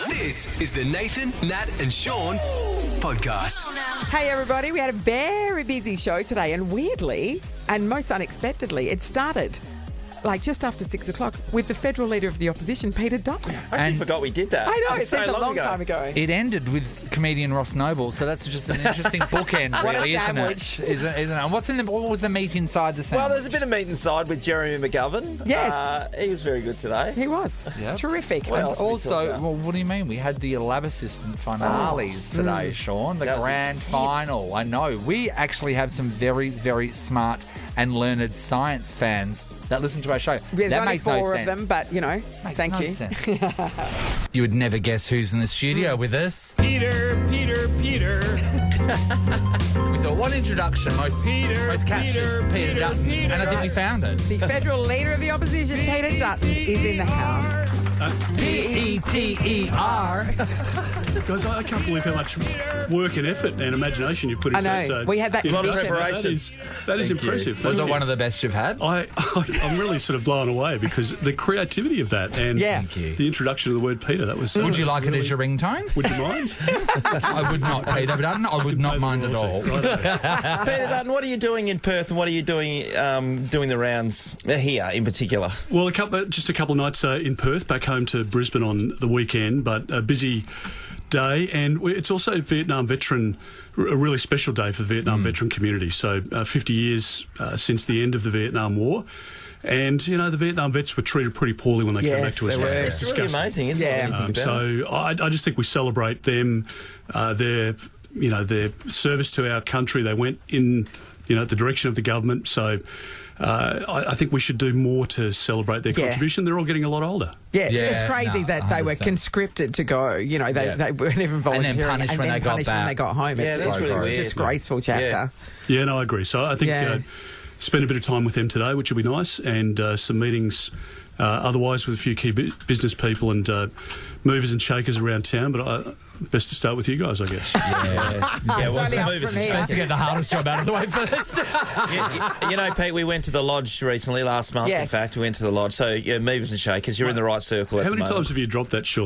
This is the Nathan, Nat and Sean podcast. Hey everybody, we had a very busy show today and weirdly and most unexpectedly it started like just after 6 o'clock with the federal leader of the opposition, Peter Dutton. I actually forgot we did that. I know, it so seems a long time ago. It ended with comedian Ross Noble, so that's just an interesting bookend, What a really, sandwich. isn't it? And what was the meat inside the sandwich? Well, there's a bit of meat inside with Jeremy McGovern. Yes. He was very good today. He was. Yep. Terrific. Well, And else are we also, talking about? well, what do you mean? We had the Lab Assistant finales today, Sean. The That was grand intense. final. I know. We actually have some very, very smart and learned science fans that listen to our show. There's that only makes no 4 of sense. them, but you know, Makes thank no you. sense. You would never guess who's in the studio with us. Peter. We thought, what introduction most captures Peter Dutton, and I think we found it. The federal leader of the opposition, Peter Dutton, is in the house. P-E-T-E-R. Guys, I can't believe how much work and effort and imagination you've put into I know. that. We had that A lot of commission. preparation. That is impressive. Was it one of the best you've had? I'm really sort of blown away because the creativity of that and Yeah. Thank you. the introduction of the word Peter, that was... Would you like it as your ringtone? Would you mind? I would not, Peter Dutton. I would not mind at all. Peter Dutton, what are you doing in Perth and what are you doing doing the rounds here in particular? Well, just a couple of nights in Perth, back home to Brisbane on the weekend, but a busy day, and it's also a really special day for the Vietnam veteran community. So 50 years since the end of the Vietnam War. And, you know, the Vietnam vets were treated pretty poorly when they came back to they Australia. were. It's really amazing, isn't Yeah. it? when you think about it? So I just think we celebrate them, their service to our country. They went in, the direction of the government. So I think we should do more to celebrate their contribution. They're all getting a lot older. Yeah, it's Yeah, crazy no, that they were 100%. conscripted to go. You know, they weren't even volunteering, punished when they got punished when back. they got home. Yeah, It's that's so really gross. weird. Disgraceful chapter. Yeah, no, I agree. So I think spend a bit of time with them today, which will be nice, and some meetings otherwise with a few key business people and movers and shakers around town. But best to start with you guys, I guess. Yeah, well, only up movers from and here. Let's get the hardest job out of the way first. you know, Pete, we went to the lodge recently, last month, Yes. in fact. We went to the lodge. So, yeah, movers and shakers, you're in the right circle at How the many moment. times have you dropped that, Sean?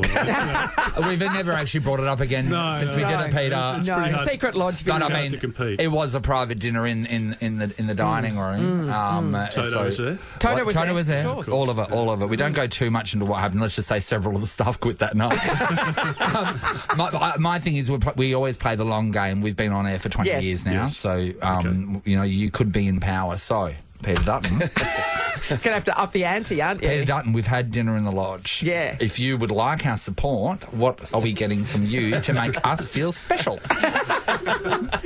We've never actually brought it up again since we did it, Peter. It's pretty No, hard. secret lodge But business. I hard mean, to compete. it was a private dinner in the dining room. Toto was there? Toto was Toto there, was there. of course. All of it. We don't go too much into what happened. Let's just say several of the staff quit that night. My thing is we always play the long game. We've been on air for 20 Yes. years now, Yes. so you could be in power. So, Peter Dutton. Gonna have to up the ante, aren't you? Peter Dutton, we've had dinner in the lodge. Yeah. If you would like our support, what are we getting from you to make us feel special?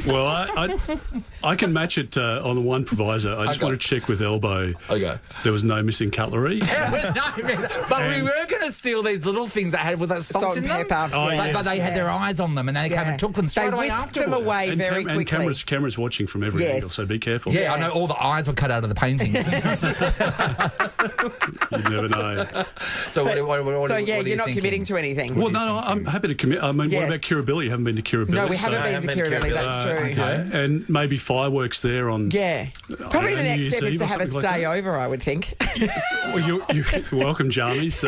Well, I can match it on the one proviso. I just Okay. want to check with Elbow. Okay. There was no missing cutlery. But we were going to steal these little things that had with that salt, Salt in and them. pepper. Oh, But, yes. but they had their eyes on them and they came and took them straight They away whisked afterwards. them away And, very and quickly. cameras watching from every Yes. angle, so be careful. Yeah, I know all the eyes were cut out of the paintings. You never know. So what So are yeah, you you're not thinking? committing to anything. Well, no, I'm happy to commit. I mean, Yes. what about Kirribilli? You haven't been to Kirribilli? No, we haven't I been haven't to been to Kirribilli, Kirribilli. that's true. Okay. And maybe fireworks there on... Yeah. Probably the New next Year's step is Eve to or have a something like stay that. over, I would think. Well, you're welcome, Jarmies.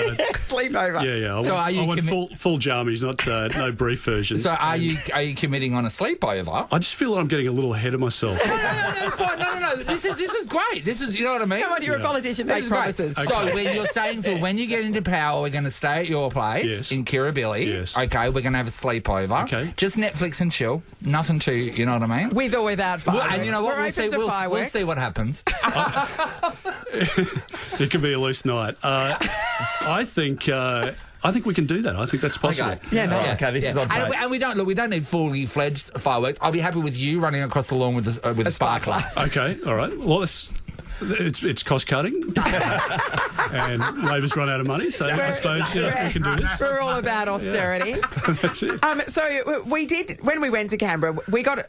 Sleepover. Yeah. So are you I want commi- full Jarmies, not no brief version. So are you committing on a sleepover? I just feel that I'm getting a little ahead of myself. No. This is great. This is, you know what I mean? Come on, you're a politician, This make is great. promises. So when you're saying when you get into power, we're going to stay at your place Yes. in Kirribilli. Yes. Okay, we're going to have a sleepover. Okay. Just Netflix and chill. Nothing too, you know what I mean? With or without Well, fireworks. and you know what? We're We'll see. open to We'll fireworks. see what happens. It could be a loose night. I think we can do that. I think that's possible. Okay. Yeah, no. Okay, this is on tape. And we don't need fully fledged fireworks. I'll be happy with you running across the lawn with a sparkler. Okay, all right. Well, it's cost cutting, and Labor's run out of money, so I suppose we can do this. We're all about austerity. That's it. So we did, when we went to Canberra,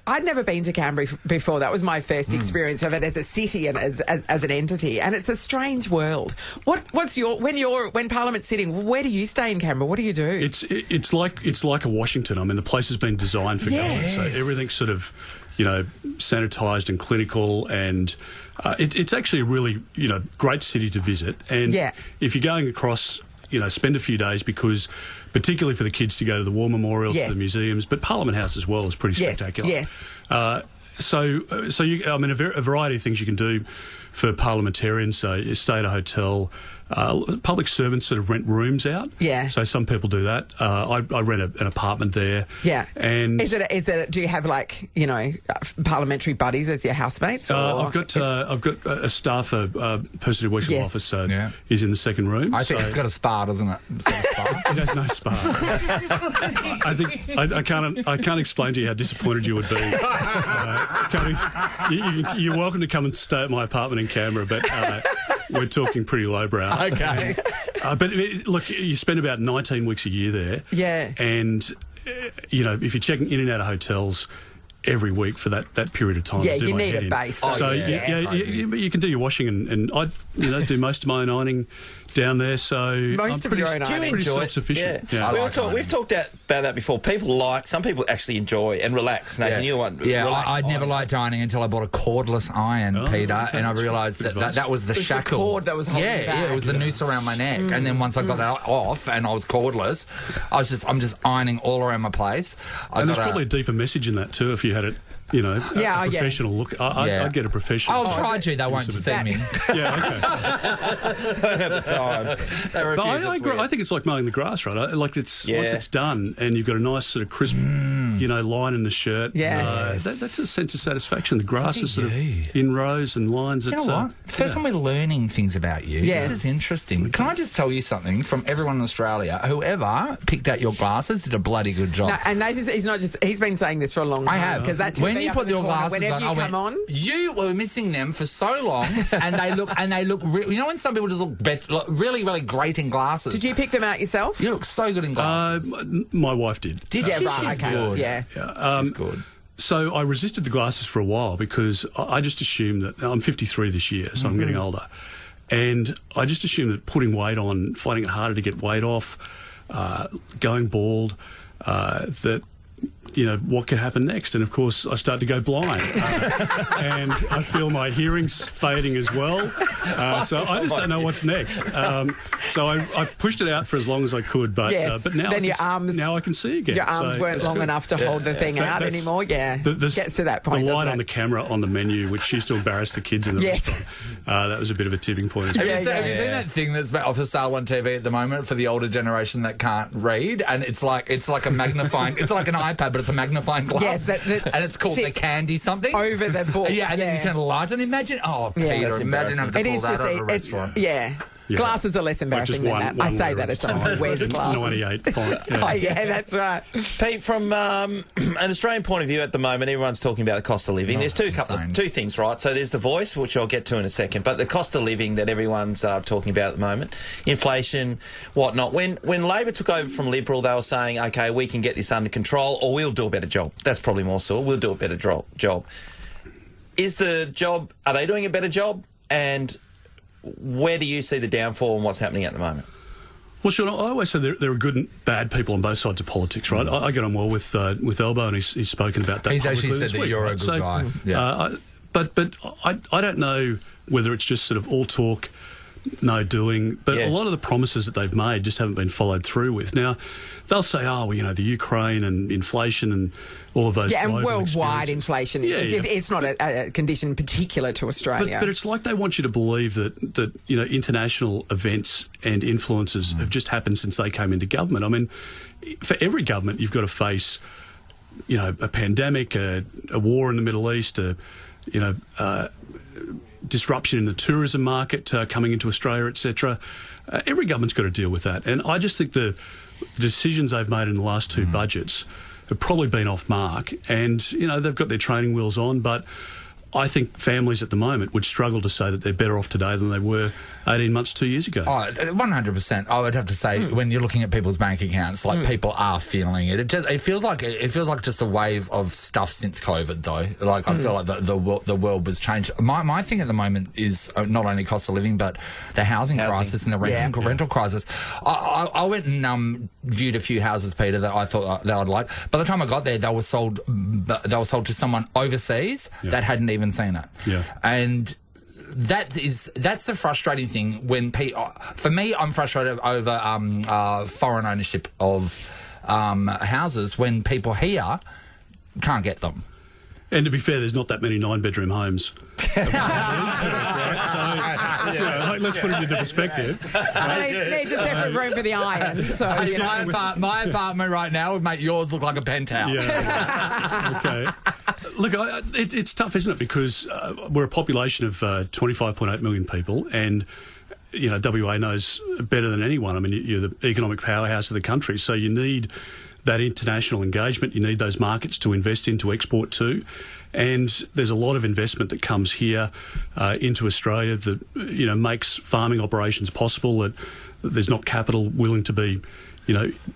I'd never been to Canberra before. That was my first experience of it as a city and as an entity. And it's a strange world. When Parliament's sitting, where do you stay in Canberra? What do you do? It's like a Washington. I mean, the place has been designed for government, so everything's sort of, sanitised and clinical, and it's actually a really great city to visit. And if you're going across spend a few days because, particularly for the kids to go to the War Memorial, Yes. to the museums, but Parliament House as well is pretty Yes, spectacular. yes. A variety of things you can do for parliamentarians. So you stay at a hotel. Public servants sort of rent rooms out. Yeah. So some people do that. I rent an apartment there. Yeah. And is it? Do you have parliamentary buddies as your housemates? Or? I've got a staffer, person who works in the Yes. office, so Yeah. he's in the second room. I think it's got a spa, doesn't it? It's got a spa. It has no spa. I can't explain to you how disappointed you would be. You're welcome to come and stay at my apartment in Canberra, but we're talking pretty lowbrow. Okay. But look, you spend about 19 weeks a year there. Yeah. And if you're checking in and out of hotels every week for that period of time, Yeah, to do you my need head a in. base. So you can do your washing, and I do most of my own ironing down there. So Most I'm of your own ironing. pretty Enjoy it. self-sufficient. Yeah. Yeah. We've talked about that before. Some people actually enjoy and relax. Nathan, you want I'd never liked ironing until I bought a cordless iron, Peter, okay, and I that's realised good that was the the shackle. cord that was holding you back. it was the noose around my neck. And then once I got that off and I was cordless, I'm just ironing all around my place. And there's probably a deeper message in that too if you had it. A professional look. I'd get a professional. I'll try to. They won't see me. Yeah, okay. at the time. They refuse. But I It's agree. weird. I think it's like mowing the grass, right? Once it's done and you've got a nice sort of crisp, line in the shirt. Yeah. That's a sense of satisfaction. The grass is sort of you. in rows and lines. You know what? First time we're learning things about you. Yes. This is interesting. Can I just tell you something from everyone in Australia? Whoever picked out your glasses did a bloody good job. No, and he's been saying this for a long time. I have. Because that When TV you up put in the your corner, glasses whenever on, you I come went, on, you were missing them for so long, and they look you know when some people just look really, really great in glasses. did you pick them out yourself? You look so good in glasses. My wife did. Did Yeah, she? right, She's okay. good. Yeah. She's good. So I resisted the glasses for a while because I just assumed that I'm 53 this year, so I'm getting older, and I just assumed that putting weight on, finding it harder to get weight off, going bald, that. What could happen next? And of course, I start to go blind, and I feel my hearing's fading as well. So I just don't know what's next. So I pushed it out for as long as I could, but Yes. but now Then your arms- now I can see again. Your arms So weren't that's long good. enough to hold the thing out That's- anymore. Yeah, gets to that point. The light doesn't on the it? camera on the menu, which used to embarrass the kids in the Yes. restaurant, that was a bit of a tipping point as well. Have Yeah, you seen that thing that's been for sale on TV at the moment for the older generation that can't read? And it's like a magnifying, it's like an iPad, but it's a magnifying glass. Yes, and it's called the sits Candy something. over the book. Yeah, and then you turn the light on. Imagine, Yeah. Peter, That's imagine having to It pull is that just out of a restaurant. Glasses are less embarrassing than that. I say that as someone who wears glasses. 98 font. Oh, yeah, that's right. Pete, from an Australian point of view at the moment, everyone's talking about the cost of living. There's two things, right? So there's the voice, which I'll get to in a second, but the cost of living that everyone's talking about at the moment, inflation, whatnot. When Labor took over from Liberal, they were saying, okay, we can get this under control, or we'll do a better job. That's probably more so. We'll do a better job. Are they doing a better job? And where do you see the downfall and what's happening at the moment? Well, Sean, I always say there are good and bad people on both sides of politics, right? I get on well with Elbow, and he's spoken about that. He's actually publicly said this that week, you're right? a good guy. Yeah. But I don't know whether it's just sort of all talk, no doing, but a lot of the promises that they've made just haven't been followed through with. Now, they'll say, the Ukraine and inflation and all of those. Yeah, and global worldwide experiences. inflation. Yeah. It's not a condition particular to Australia. But it's like they want you to believe that international events and influences have just happened since they came into government. I mean, for every government, you've got to face, a pandemic, a war in the Middle East, disruption in the tourism market coming into Australia, etc. Every government's got to deal with that. And I just think the decisions they've made in the last two budgets have probably been off mark. And, they've got their training wheels on, but I think families at the moment would struggle to say that they're better off today than they were 18 months, 2 years ago. 100%. I would have to say, when you're looking at people's bank accounts, people are feeling it. It feels like just a wave of stuff since COVID, though. Like I feel like the world was changed. My thing at the moment is not only cost of living, but the housing crisis and the rental crisis. I went and viewed a few houses, Peter, that I thought that I'd like. By the time I got there, they were sold to someone overseas that hadn't even seen it. Yeah. And that's the frustrating thing when for me, I'm frustrated over foreign ownership of houses when people here can't get them. And to be fair, there's not that many 9-bedroom homes. Let's put it into perspective. There's a separate room for the iron. So My apartment right now would make yours look like a penthouse. Yeah. Okay. Look, it's tough, isn't it? Because we're a population of 25.8 million people, and WA knows better than anyone. I mean, you're the economic powerhouse of the country, so you need that international engagement. You need those markets to invest in, to export to. And there's a lot of investment that comes here into Australia that, makes farming operations possible, that there's not capital willing to be,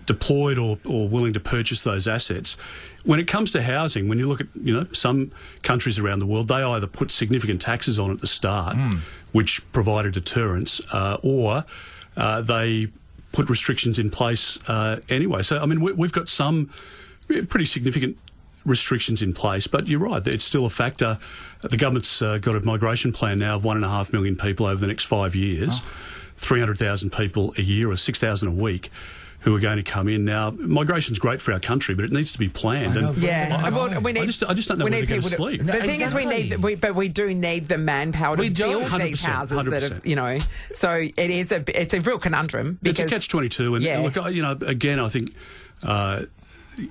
deployed or willing to purchase those assets. When it comes to housing, when you look at, some countries around the world, they either put significant taxes on at the start, which provide a deterrence, or they put restrictions in place anyway. So, I mean, we've got some pretty significant restrictions in place, but you're right, it's still a factor. The government's got a migration plan now of 1.5 million people over the next 5 years, 300,000 people a year or 6,000 a week who are going to come in. Now, migration's great for our country, but it needs to be planned. I just don't know where they're going to sleep. The thing is, we do need the manpower to build these houses 100%. that are, so it's a real conundrum. Because, it's a catch-22, and look, again, I think,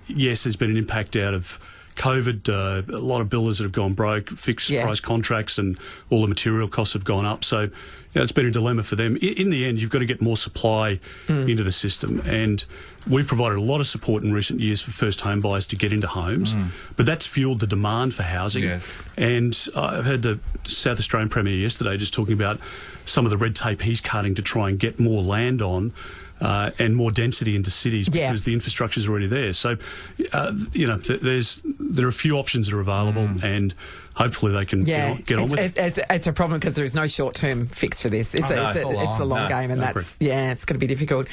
yes, there's been an impact out of COVID, a lot of builders that have gone broke, fixed price contracts, and all the material costs have gone up. So it's been a dilemma for them. In the end, you've got to get more supply into the system. And we've provided a lot of support in recent years for first home buyers to get into homes. But that's fueled the demand for housing. Yes. And I heard the South Australian Premier yesterday just talking about some of the red tape he's cutting to try and get more land on and more density into cities because the infrastructure's already there. So, there are a few options that are available, and hopefully they can get on with it. It's a problem because there's no short-term fix for this. It's the long game, and it's going to be difficult.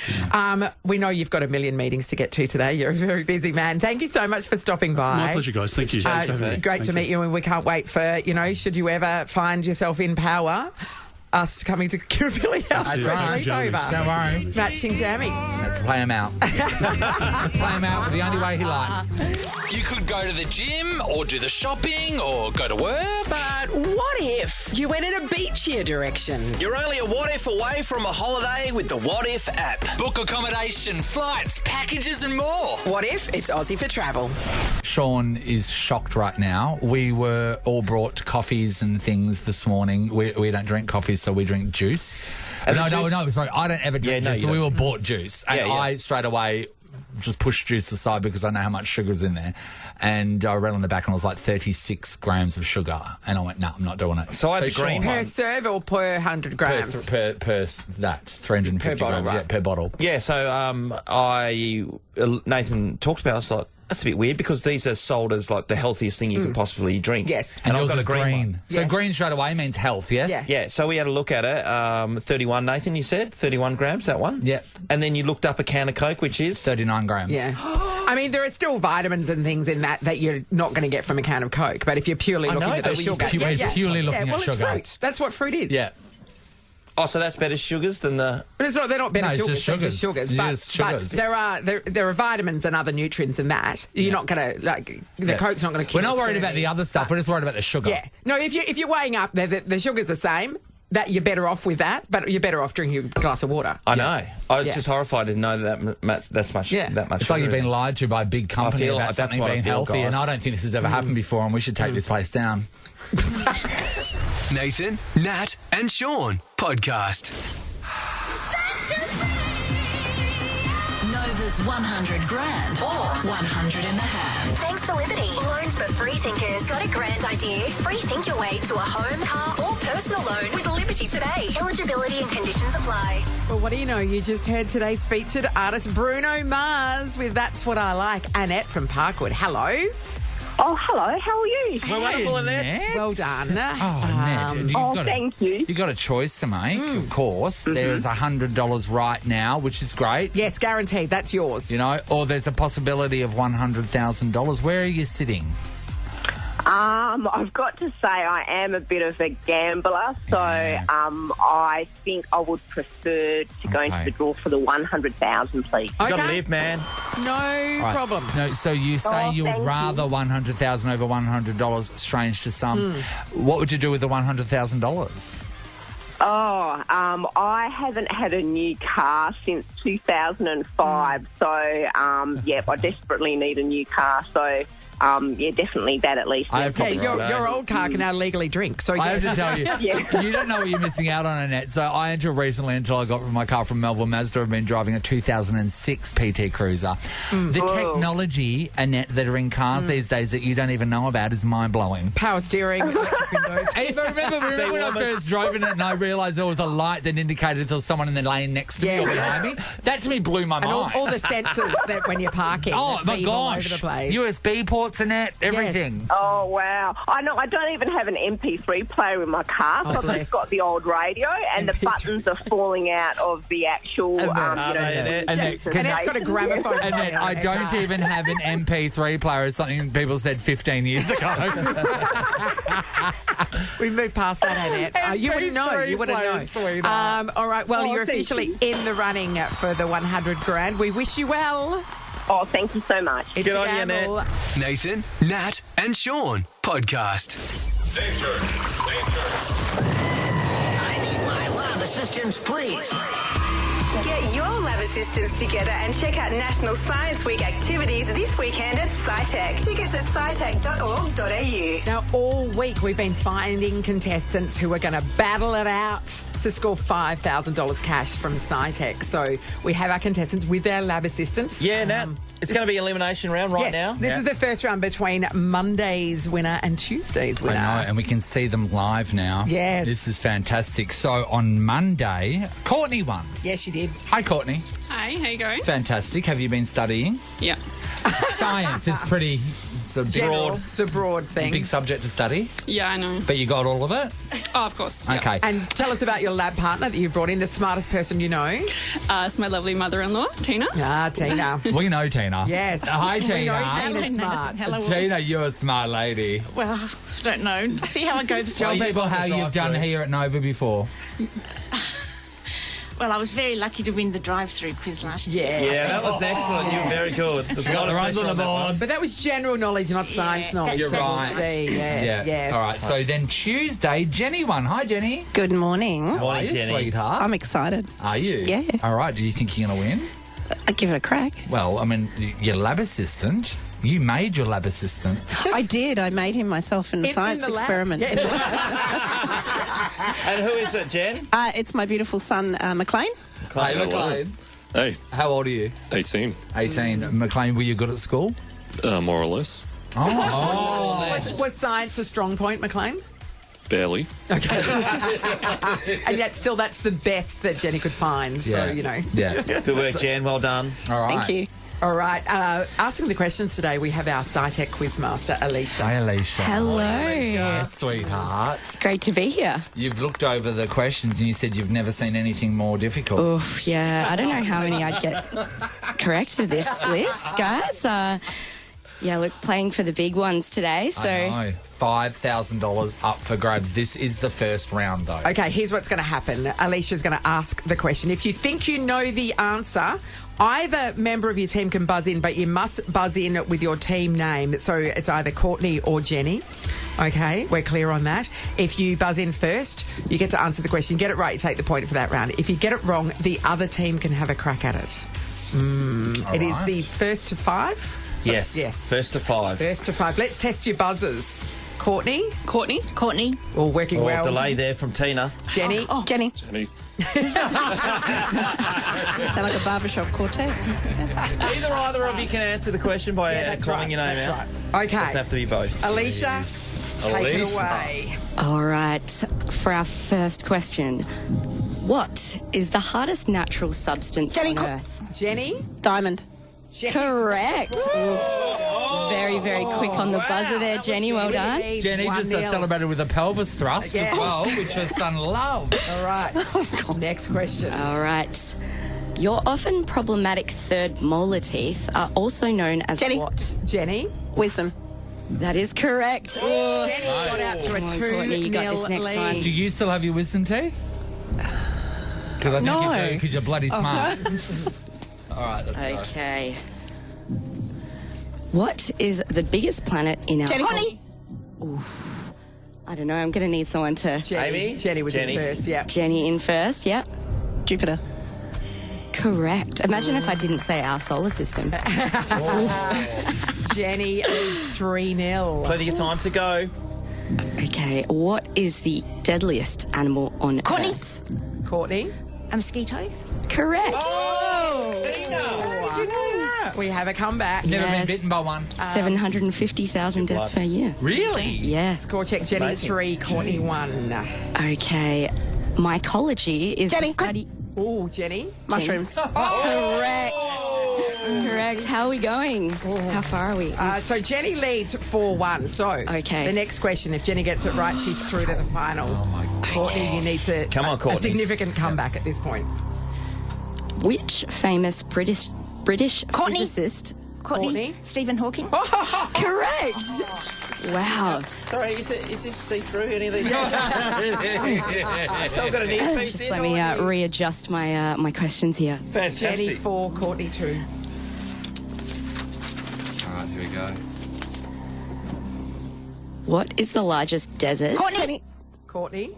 We know you've got a million meetings to get to today. You're a very busy man. Thank you so much for stopping by. My pleasure, guys. Thank you. It's great to meet you, and we can't wait for, should you ever find yourself in power, us coming to Kirribilli House for a sleepover. Don't worry. Matching jammies. Let's play him out. Let's play him out the only way he likes. You could go to the gym or do the shopping or go to work. But what if you went in a beachier direction? You're only a what if away from a holiday with the What If app. Book accommodation, flights, packages and more. What if it's Aussie for travel? Sean is shocked right now. We were all brought coffees and things this morning. We don't drink coffee, so we drink juice. No, sorry, I don't ever drink juice, so we all bought juice. And I straight away just pushed juice aside because I know how much sugar's in there. And I read on the back and it was like 36 grams of sugar. And I went, no, I'm not doing it. So I had the green per one. serve or per 100 grams? Per 350 grams, right. per bottle. Yeah, so Nathan talked about it. I was like, that's a bit weird because these are sold as like the healthiest thing you could possibly drink. Yes. And I've yours got is a green one. So green straight away means health, yes? Yeah. Yeah, so we had a look at it. 31, Nathan, you said? 31 grams, that one? Yep. And then you looked up a can of Coke, which is? 39 grams. Yeah. I mean, there are still vitamins and things in that you're not going to get from a can of Coke. But if you're purely looking at the sugar... Purely looking at sugar. It's fruit. That's what fruit is. Yeah. Oh, so that's better sugars than the... But it's not. They're not better No, it's sugars. just They're sugars. just sugars. Just sugars. But there are vitamins and other nutrients in that. You're not going to the Coke's not going to. We're not worried about the other stuff. We're just worried about the sugar. Yeah. No. If you're weighing up, the sugar's the same. That you're better off with that, but you're better off drinking a glass of water. I know. I was just horrified to know that that's much. Yeah. That much. It's like you've been lied to by a big company feel about like that's something what I being feel, healthy, guys. and I don't think this has ever happened before, and we should take this place down. Nathan, Nat, and Sean podcast. Nova's 100 grand or 100 in the hand. Thanks to Liberty. Loans for free thinkers. Got a grand idea? Free think your way to a home, car or personal loan with Liberty today. Eligibility and conditions apply. Well, what do you know? You just heard today's featured artist Bruno Mars with That's What I Like. Annette from Parkwood. Hello. Oh, hello. How are you? We're wonderful, Annette. Well done. Annette, Thank you. You've got a choice to make, of course. There's $100 right now, which is great. Yes, guaranteed. That's yours. You know, or there's a possibility of $100,000. Where are you sitting? I've got to say I am a bit of a gambler, so I think I would prefer to go into the draw for the 100,000, please. You gotta live, man. No problem. No, so you say you would rather 100,000 over $100. Strange to some. What would you do with the $100,000? I haven't had a new car since 2005, so, I desperately need a new car, so... definitely that at least. Your old car can now legally drink. So I have to tell you, you don't know what you're missing out on, Annette. So I, until I got my car from Melbourne Mazda, have been driving a 2006 PT Cruiser. The technology, Annette, that are in cars these days that you don't even know about is mind-blowing. Power steering, electric windows. Remember when I first drove in it and I realised there was a light that indicated there was someone in the lane next to me or behind me? That to me blew my mind. All the sensors that when you're parking. Oh, my gosh. All over the place. USB ports, Annette, everything. Yes. Oh, wow. I know. I don't even have an MP3 player in my car, so I've just got the old radio, and the buttons are falling out of the actual, Annette's got a gramophone. Annette, I don't even have an MP3 player. It's something people said 15 years ago. We've moved past that, Annette. You wouldn't know. You wouldn't know. All right. Well, you're officially in the running for the 100 grand. We wish you well. Oh, thank you so much. Good on you, Annette. Nathan, Nat, and Sean podcast. Danger. I need my lab assistance, please. Get your lab assistants together and check out National Science Week activities this weekend at Scitech. Tickets at scitech.org.au. Now, all week we've been finding contestants who are going to battle it out to score $5,000 cash from Scitech. So we have our contestants with their lab assistants. Yeah, Nat. It's going to be elimination round now. This is the first round between Monday's winner and Tuesday's winner. I know, and we can see them live now. Yes. This is fantastic. So on Monday, Courtney won. Yes, she did. Hi, Courtney. Hi, how you going? Fantastic. Have you been studying? Yeah. Science, it's a broad. It's a broad thing. Big subject to study. Yeah, I know. But you got all of it? Oh, of course. Okay. Yep. And tell us about your lab partner that you brought in, the smartest person you know. It's my lovely mother-in-law, Tina. Tina. We know Tina. Yes. Hi, Tina. We know Tina's smart. Hello. Tina, you're a smart lady. Well, I don't know. See how it goes. Tell people how you've done here at Nova before. Well, I was very lucky to win the drive-through quiz last year. Yeah, that was excellent. You were very good. There's a lot of pressure on that one. But that was general knowledge, not science knowledge. You're right. Yeah. All right, so then Tuesday, Jenny won. Hi, Jenny. Good morning. Morning, How are you, Jenny. sweetheart? I'm excited. Are you? Yeah. All right, do you think you're going to win? I'll give it a crack. Well, I mean, your lab assistant... You made your lab assistant. I did. I made him myself in a science experiment. And who is it, Jen? It's my beautiful son, McLean. Hey, McLean. Hey. How old are you? 18. 18. McLean, were you good at school? More or less. Was science a strong point, McLean? Barely. Okay. And yet still that's the best that Jenny could find. So, you know. Yeah. Good work, Jen. Well done. All right. Thank you. All right. Asking the questions today, we have our Scitech quizmaster, Alicia. Hi, Alicia. Hello. Alicia, sweetheart. It's great to be here. You've looked over the questions and you said you've never seen anything more difficult. Oof, yeah. I don't know how many I'd get correct to this list, guys. Look, playing for the big ones today. So I know. $5,000 up for grabs. This is the first round, though. Okay, here's what's going to happen. Alicia's going to ask the question. If you think you know the answer, either member of your team can buzz in, but you must buzz in with your team name. So it's either Courtney or Jenny. Okay, we're clear on that. If you buzz in first, you get to answer the question. Get it right, you take the point for that round. If you get it wrong, the other team can have a crack at it. It is the first to five? Yes. First to five. First to five. Let's test your buzzers. Courtney? Courtney. All working well. Delay there from Tina. Jenny? Jenny. Jenny. Sound like a barbershop quartet. Either of you can answer the question by calling your name out. Right. Okay. Doesn't have to be both. Alicia, take it away. All right. For our first question, what is the hardest natural substance on Earth? Jenny? Diamond. Correct. Very, very quick on the buzzer there, Jenny. Well done. Jenny just celebrated with a pelvis thrust as well, which her son loved. All right. Next question. All right. Your often problematic third molar teeth are also known as Jenny. what? Jenny? Wisdom. That is correct. Oh, Jenny got out to a Come on, Courtney, you got this 2-0 next lead. one. Do you still have your wisdom teeth? Because I think you do, because you're bloody smart. All right, let's go. Okay. What is the biggest planet in our... Jenny. Oof. I don't know. I'm going to need someone to... Jenny was in first, yeah. Jenny in first, yeah. Jupiter. Correct. Imagine if I didn't say our solar system. Jenny leads 3-0. Plenty of time to go. Okay. What is the deadliest animal on Courtney. Earth? Courtney? A mosquito. Correct. We have a comeback. Never been bitten by one. 750,000 deaths per year. Really? Yeah. Score check, Jenny Amazing. 3, Courtney 1. Okay. Mycology is Jenny. the study... Oh, Jenny. Mushrooms. Correct. Correct. How are we going? How far are we? So Jenny leads 4-1. So Okay. the next question, if Jenny gets it right, she's through to the final. Oh, my God. Courtney, you need to... Come on, a Courtney. significant comeback at this point. Which famous British Courtney. physicist? Courtney? Stephen Hawking. Correct. Wow. Sorry, is this see-through, any of these guys? So I've got an earpiece Just in, let me or what? readjust my my questions here. Fantastic. Jenny 4, Courtney 2. All right, here we go. What is the largest desert? Courtney. Courtney?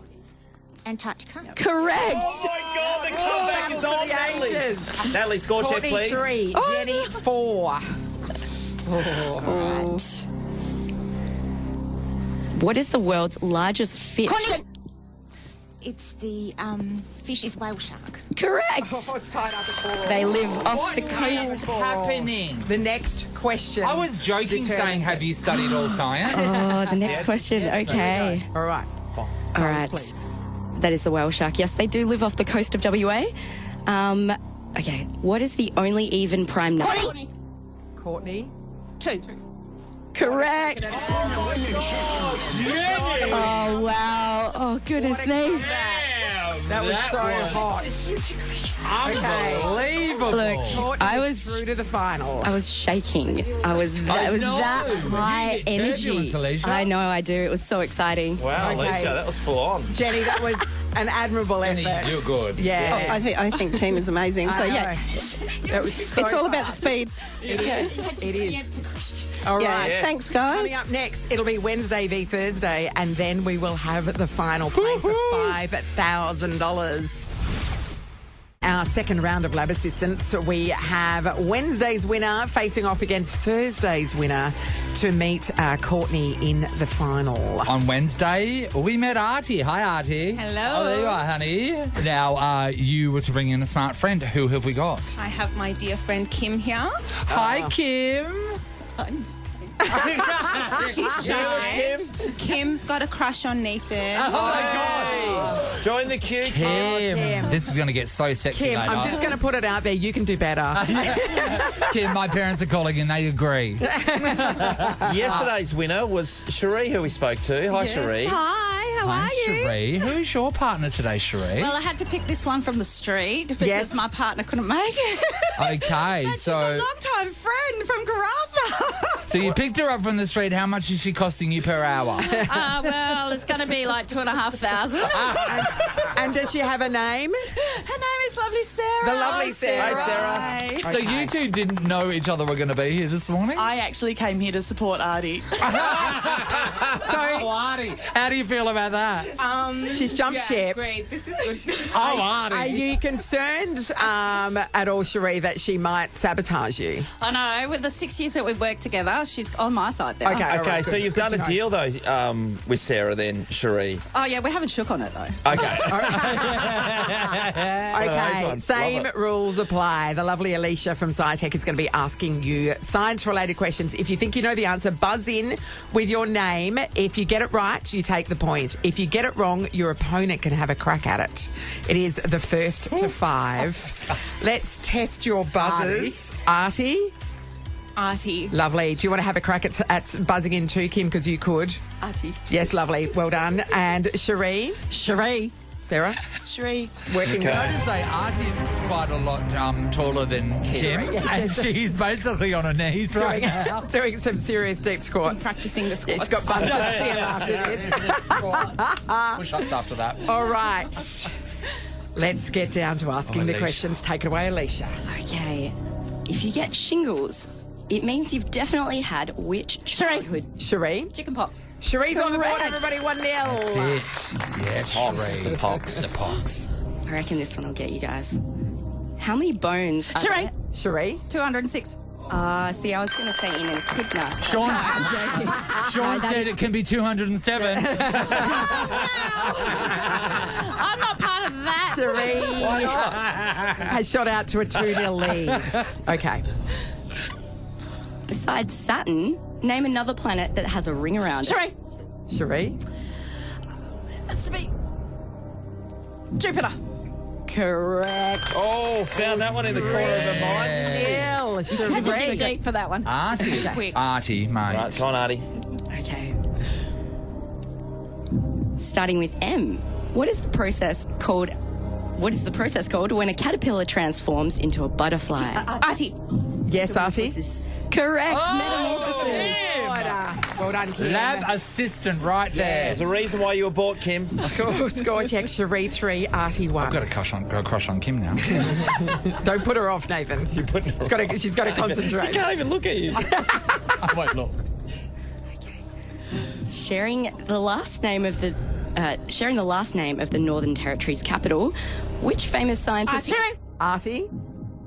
Antarctica. Correct. Oh, my God, the comeback is on, Natalie. Natalie, score check, Courtney please. 3, Jenny 4. Right. What is the world's largest fish? Courtney. It's the fish is whale shark. Correct. Oh, it's tied up at 4. They live off What the is coast. happening? The next question. I was joking saying, determines have it. you studied all science? Oh, the next question. Okay. All right. All Silence, right. please. That is the whale shark. Yes, they do live off the coast of WA. Okay. What is the only even prime number? Courtney? 2. Correct. Oh, wow. Oh, goodness me. That was so hot. Unbelievable. Look, Courtney I is was through to the final. I was shaking. I was that know. high You get energy. turbulence, Alicia. I know I do. It was so exciting. Wow, Okay. Alicia, that was full on. Jenny, that was an admirable Jenny, effort. you're good. Yeah. I think team is amazing. So I know. yeah, That was so it's all about the fast. speed. It is. All right. Yeah. Yeah. Thanks, guys. Coming up next, it'll be Wednesday v Thursday, and then we will have the final playing for $5,000. Our second round of Lab Assistants, we have Wednesday's winner facing off against Thursday's winner to meet Courtney in the final. On Wednesday, we met Artie. Hi, Artie. Hello. Oh, there you are, honey. Now, you were to bring in a smart friend. Who have we got? I have my dear friend Kim here. Hi, Kim. She's shy. Kim's got a crush on Nathan. Oh, my God. Join the queue, Kim. Kim. This is going to get so sexy Kim, later. I'm just going to put it out there. You can do better. Kim, my parents are calling and they agree. Yesterday's winner was Cherie, who we spoke to. Hi, Cherie. Hi, how Hi, are you? Cherie. Who's your partner today, Cherie? Well, I had to pick this one from the street because Yes. my partner couldn't make it. Okay, And she's a so long-time friend from Karratha. so you picked her up from the street. How much is she costing you per hour? Well, it's going to be like $2,500. And does she have a name? Her name is Lovely Sarah. The lovely Sarah. Hi, Sarah. So you two didn't know each other were going to be here this morning? I actually came here to support Artie. Oh, Artie. How do you feel about that? She's jumped ship. Great, this is good. Oh, Artie. Are you concerned at all, Cherie, that she might sabotage you? I know, with the 6 years that we've worked together, she's on my side now. Okay. all Okay, right, so good. you've Good done to a know. deal, though, with Sarah then, Cherie. Oh, yeah, we haven't shook on it, though. Okay. Okay, ones. same Love it. rules apply. The lovely Alicia from Scitech is going to be asking you science-related questions. If you think you know the answer, buzz in with your name. If you get it right, you take the point. If you get it wrong, your opponent can have a crack at it. It is the first to 5. Let's test your buzzers. Artie? Artie. Lovely. Do you want to have a crack at buzzing in too, Kim, because you could? Artie. Yes, lovely. Well done. And Cherie? Cherie. Sarah? Cherie. Working Okay. with I just say Artie's quite a lot taller than Kim, and she's basically on her knees right now. doing some serious deep squats. Practicing the Yeah, squats. she's got buns to steal after this. Push-ups after that. All right. Let's get down to asking the Alicia. questions. Take it away, Alicia. Okay. If you get shingles, it means you've definitely had which childhood? Cherie? Chickenpox. Cherie's on the board, Correct. everybody. 1-0. That's it. Yeah, Pox. The pox. The pox. I reckon this one will get you guys. How many bones are Cherie. there? Cherie? 206. See, I was going to say in an echidna. Sean said it can be 207. I'm not part of that. Cherie has shot out to a 2-0 lead. Okay. Besides Saturn, name another planet that has a ring around it. Cherie. Cherie? Has to be Jupiter. Correct. Oh, found that one in the corner of her mind. Neil. Had to dig Cherie. deep for that one. Artie. Quick. Artie, mate. Right, come on, Artie. Okay. Starting with M. What is the process called when a caterpillar transforms into a butterfly? Artie. Yes, Artie? Correct. Oh, Metamorphosis. Well done, Kim. Lab assistant right there. There's a reason why you were bought, Kim. Score check. Cherie 3, Artie 1. I've got a crush on Kim now. Don't put her off, Nathan. She's got to concentrate. She can't even look at you. I won't look. Sharing the last name of the Northern Territory's capital, which famous scientist? Cherie. Artie?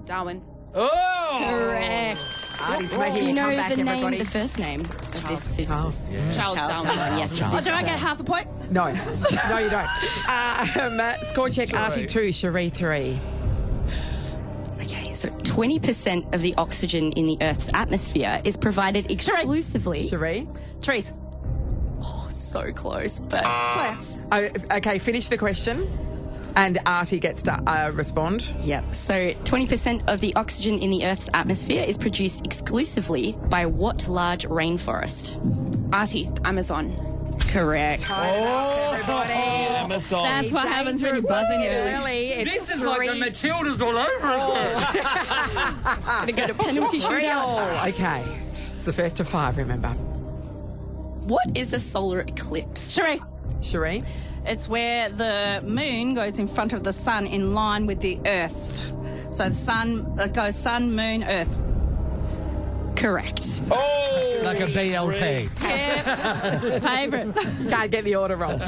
Darwin. Oh! Artie's Correct. making Do you a know comeback, the name, everybody. the first name of this physicist? Charles Darwin. Yes. Oh, do I get half a point? No. No, you don't. Score check. Artie 2, Cherie 3. Okay, so 20% of the oxygen in the Earth's atmosphere is provided exclusively. Cherie? Trees. Oh, so close, but Plants. Oh, okay, finish the question. And Artie gets to respond. Yep. So 20% of the oxygen in the Earth's atmosphere is produced exclusively by what large rainforest? Artie. Amazon. Correct. Amazon. That's what happens when you buzz in early. It's This is like the Matildas all over again. Gonna go to penalty shootout. Okay. It's the first to 5, remember. What is a solar eclipse? Cherie. Cherie? It's where the moon goes in front of the sun in line with the earth. So the sun goes sun, moon, earth. Correct. Oh! Like a BLT. Yeah. Favourite. Can't get the order wrong.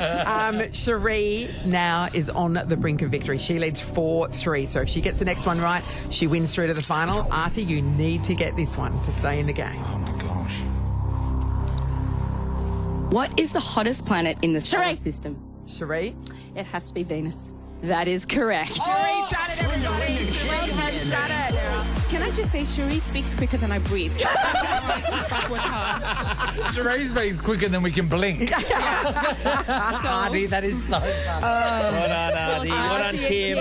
Cherie now is on the brink of victory. She leads 4-3. So if she gets the next one right, she wins through to the final. Artie, you need to get this one to stay in the game. Oh my gosh. What is the hottest planet in the solar Cherie. system? Cherie? It has to be Venus. That is correct. Cherie's done it, everybody. Cherie has done it. Can I just say, Cherie speaks quicker than I breathe. Cherie speaks quicker than we can blink. Artie, that is so funny. Well done, Artie. Well done, Kim.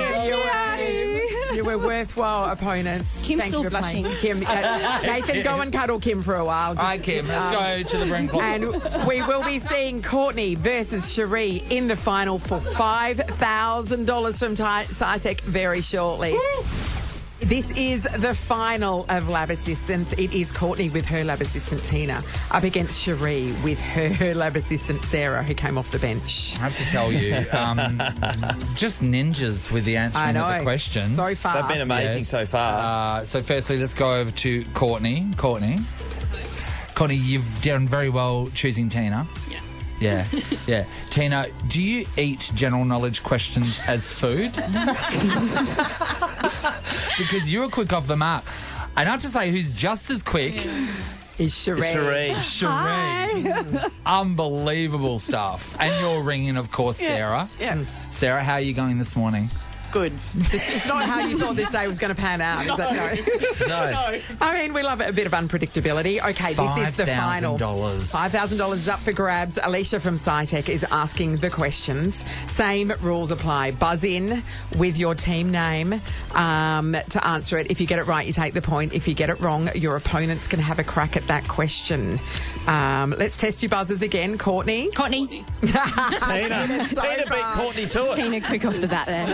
You were worthwhile opponents. Kim's Thank still you for playing. blushing. Kim, Nathan, go and cuddle Kim for a while. All right, Kim, let's go to the brink. And we will be seeing Courtney versus Cherie in the final for $5,000 from Scitech very shortly. This is the final of Lab Assistants. It is Courtney with her Lab Assistant Tina up against Cherie with her Lab Assistant Sarah, who came off the bench. I have to tell you, just ninjas with the answering of the questions. So far. They've been amazing so far. So firstly, let's go over to Courtney. Courtney, you've done very well choosing Tina. Yeah. Yeah. Tina, do you eat general knowledge questions as food? Because you were quick off the mark. And I have to say, who's just as quick is Cherie. Cherie. Unbelievable stuff. And you're ringing, of course, Sarah. Yeah. Sarah, how are you going this morning? good. It's not how you thought this day was going to pan out, is that no? I mean, we love a bit of unpredictability. Okay, this is the final. $5,000 is up for grabs. Alicia from Scitech is asking the questions. Same rules apply. Buzz in with your team name to answer it. If you get it right, you take the point. If you get it wrong, your opponents can have a crack at that question. Let's test your buzzers again. Courtney. Courtney. Tina beat Courtney to it. Tina, quick off the bat there.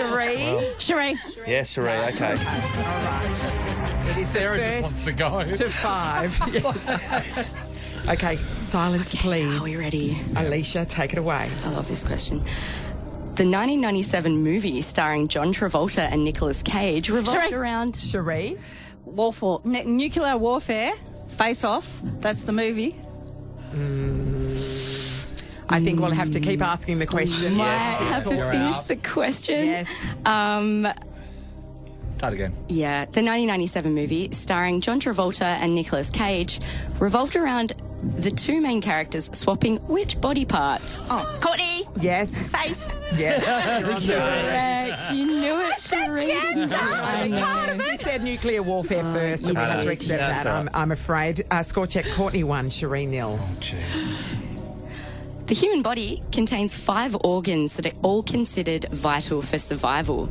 Cherie. Yes, Cherie, okay. All right. It is Sarah the just wants to go. to 5. Yes. Okay, silence, please. Are we ready? Alicia, take it away. I love this question. The 1997 movie starring John Travolta and Nicolas Cage revolved around... Cherie. Nuclear warfare. Face Off. That's the movie. I think we'll have to keep asking the question. Might have to finish the question. Yes. Start again. Yeah, the 1997 movie starring John Travolta and Nicolas Cage revolved around the two main characters swapping which body part? Oh, Courtney. Yes. Face. Yes. Correct. You knew it, Cherie. I know. You said nuclear warfare first. You have to accept that. I'm afraid. Score check. Courtney 1, Cherie 0. Oh, jeez. The human body contains 5 organs that are all considered vital for survival.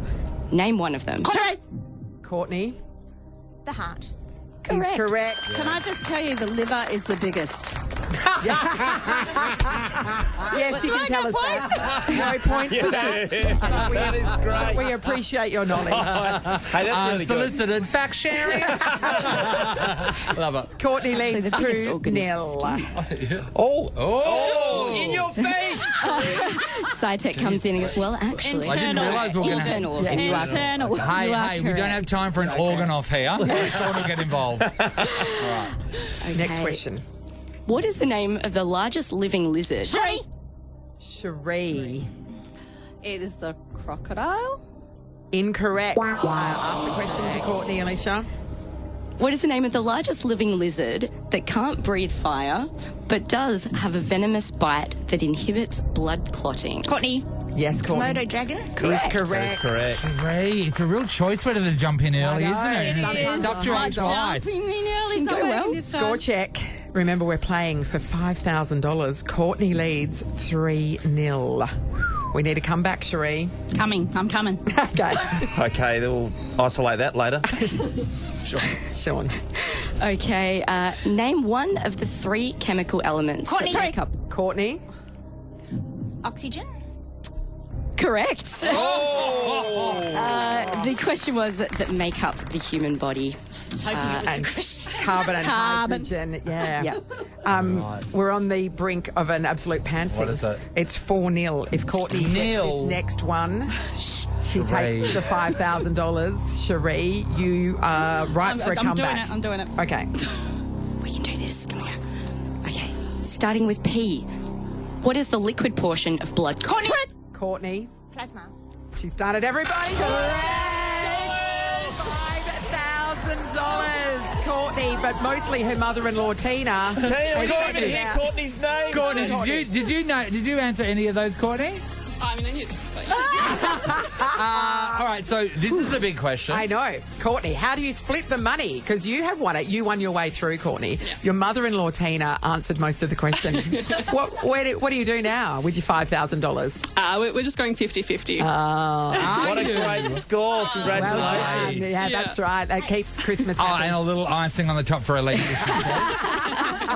Name one of them. Courtney. The heart. Correct. Is correct. Can I just tell you, the liver is the biggest. Yes, you can tell us that. No point for that. That is great. We appreciate your knowledge. Hey, that's really good. Unsolicited fact sharing. Love it. Courtney leads the biggest organ is 2-0. Oh, in your face. Scitech comes in and goes, well, actually... I didn't realise we were going to... Internal organ. Internal. Hey, we don't have time for an organ off here. Sean will get involved. All right. Okay. Next question. What is the name of the largest living lizard? Cherie. It is the crocodile. Incorrect. Ask the question to Courtney, Alicia. What is the name of the largest living lizard that can't breathe fire but does have a venomous bite that inhibits blood clotting? Courtney. Yes, Courtney. Komodo dragon. Correct. Is correct. Cherie, it's a real choice whether to jump in early, isn't it? It is. Stuffed you up twice. Score check. Remember, we're playing for $5,000. Courtney leads 3-0. We need to come back, Cherie. I'm coming. Okay. Okay, we'll isolate that later. Sean. Okay, name one of the 3 chemical elements Courtney. that make up... Courtney. Oxygen. Correct. Oh! The question was that make up the human body. I was hoping it was the question. Carbon and hydrogen. Yeah. We're on the brink of an absolute pantsing. What is it? It's 4-0. If Courtney gets this next one, she takes the $5,000. Cherie, you are right for a comeback. I'm doing it. Okay. We can do this. Come here. Okay. Starting with P. What is the liquid portion of blood? Courtney. Plasma. She's done it, everybody. $5,000. Courtney, but mostly her mother-in-law, Tina. We can't even hear Courtney's name. Courtney, did you answer any of those, Courtney? I mean, I knew this. But All right, so this is the big question. I know. Courtney, how do you split the money? Because you have won it. You won your way through, Courtney. Yeah. Your mother-in-law, Tina, answered most of the questions. What do you do now with your $5,000? we're just going 50-50. What a great score. Congratulations. Well, yeah, that's right. That keeps Christmas happy. And a little icing on the top for Elite.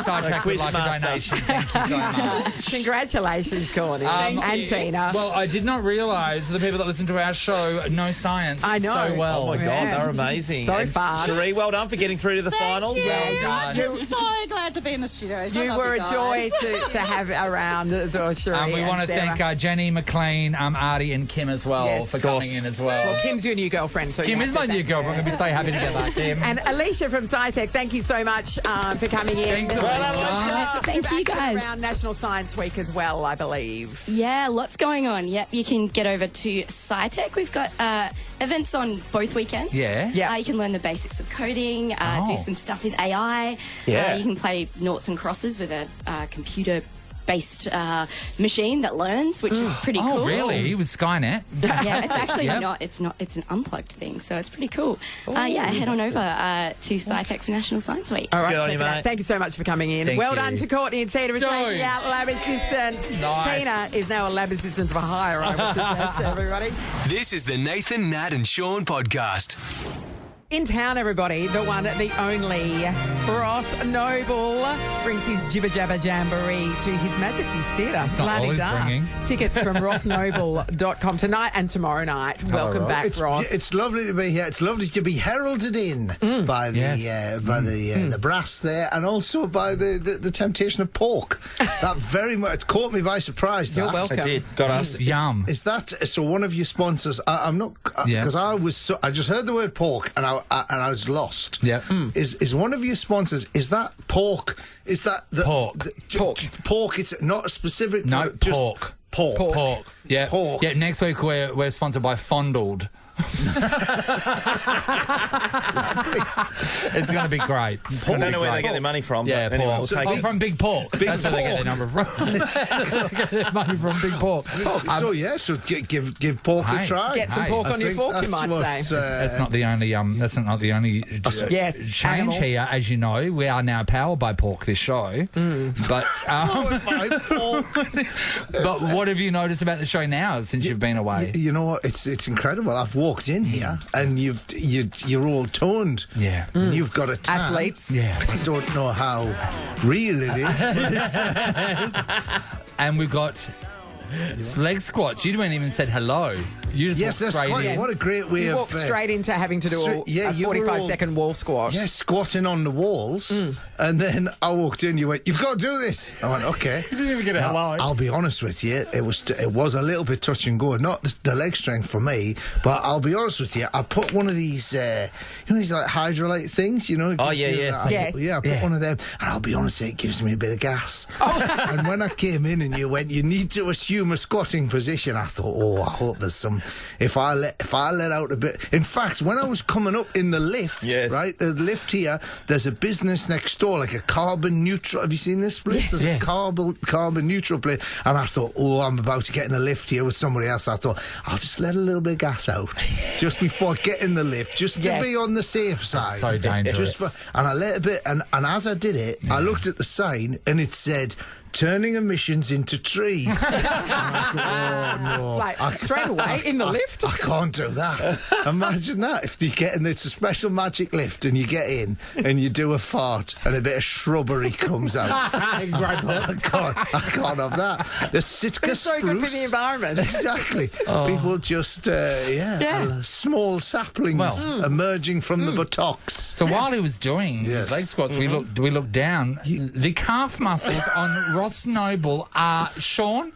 Sidetrack would like a donation. Thank you so much. Congratulations, Courtney. And Tina. Well, I did not realise the people that listen to our show know science I know. so well. Oh, my God, they're amazing. So fast. Cherie, well done for getting through to the finals. Well done. I'm just so glad to be in the studio. You were a joy to have around as well, Cherie. We want to thank Jenny, McLean, Artie and Kim as well for coming in as well. Well, Kim's your new girlfriend. So Kim is my new girlfriend. I'm going to be so happy to get back, Kim. And Alicia from Scitech, thank you so much for coming in. Thanks, Thank you, guys. Around National Science Week as well, I believe. Yeah, lots going on. Yep, you can get over to Scitech. We've got events on both weekends. Yeah. You can learn the basics of coding, do some stuff with AI. Yeah. You can play noughts and crosses with a computer based machine that learns, which is pretty cool. Oh, really? With Skynet? Yeah, it's actually not. It's not. It's an unplugged thing, so it's pretty cool. Head on over to Scitech for National Science Week. All right, Good on check you, it out. mate. Thank you so much for coming in. Thank well you. done to Courtney and Tina for taking out lab assistants. Nice. Tina is now a lab assistant for hire, I would suggest to everybody. This is the Nathan, Nat and Sean podcast. In town, everybody, the one, the only Ross Noble brings his Jibber Jabber Jamboree to His Majesty's Theatre. That's not all he's bringing. Tickets from rossnoble.com tonight and tomorrow night. Welcome Ross. back, Ross. It's lovely to be here. It's lovely to be heralded in by the brass there, and also by the temptation of pork. That very much it caught me by surprise. You're that. welcome. I did. Got us. Yum. Is that so? One of your sponsors? I'm not because I just heard the word pork and I was lost. Yeah. Is one of your sponsors? Is that pork? Is that the Pork. Pork. It's not a specific. No, just pork. Pork. Yeah. Pork. Yeah. Next week we're sponsored by Fondled. It's going to be great. I don't know where they get their money from. Yeah, but anyway, pork. we'll take it. From Big Pork. That's where they get their number from. They get their money from Big Pork. So give pork a try. Get some pork on your fork, you might say. That's not the only. That's not the only change animal. here. As you know, we are now powered by pork. This show, but but what have you noticed about the show now since you've been away? You know what? It's incredible. I've walked in here and you're all toned. Yeah. And you've got a tan. Athletes. Yeah. I don't know how real it is. And we've got leg squats. You didn't even said hello. You just walked straight in. What a great way You walked straight into having to do a 45-second wall squat. Yeah, squatting on the walls. And then I walked in, you went, "You've got to do this." I went, "Okay." You didn't even get a hello. I'll be honest with you, it was a little bit touch and go. Not the leg strength for me, but I'll be honest with you, I put one of these, these like hydrolyte things, Oh, yeah. I put one of them, and I'll be honest, it gives me a bit of gas. And when I came in and you went, "You need to assume a squatting position," I thought, I hope there's some. If I let out a bit. In fact, when I was coming up in the lift, right, the lift here, there's a business next door, like a carbon neutral. Have you seen this place? There's a carbon neutral place, and I thought, I'm about to get in the lift here with somebody else. I thought, I'll just let a little bit of gas out just before I get in the lift, just to be on the safe side. That's so dangerous. And I let a bit, and as I did it, I looked at the sign, and it said, "Turning emissions into trees." I thought, no. Like, straight away in the lift? I can't do that. Imagine that. If you get in, it's a special magic lift, and you get in, and you do a fart, and a bit of shrubbery comes out. I can't have that. The Sitka It's so good for the environment. Exactly. People just, small saplings emerging from the buttocks. So while he was doing his leg squats, we looked down. The calf muscles on Ross Noble are Sean.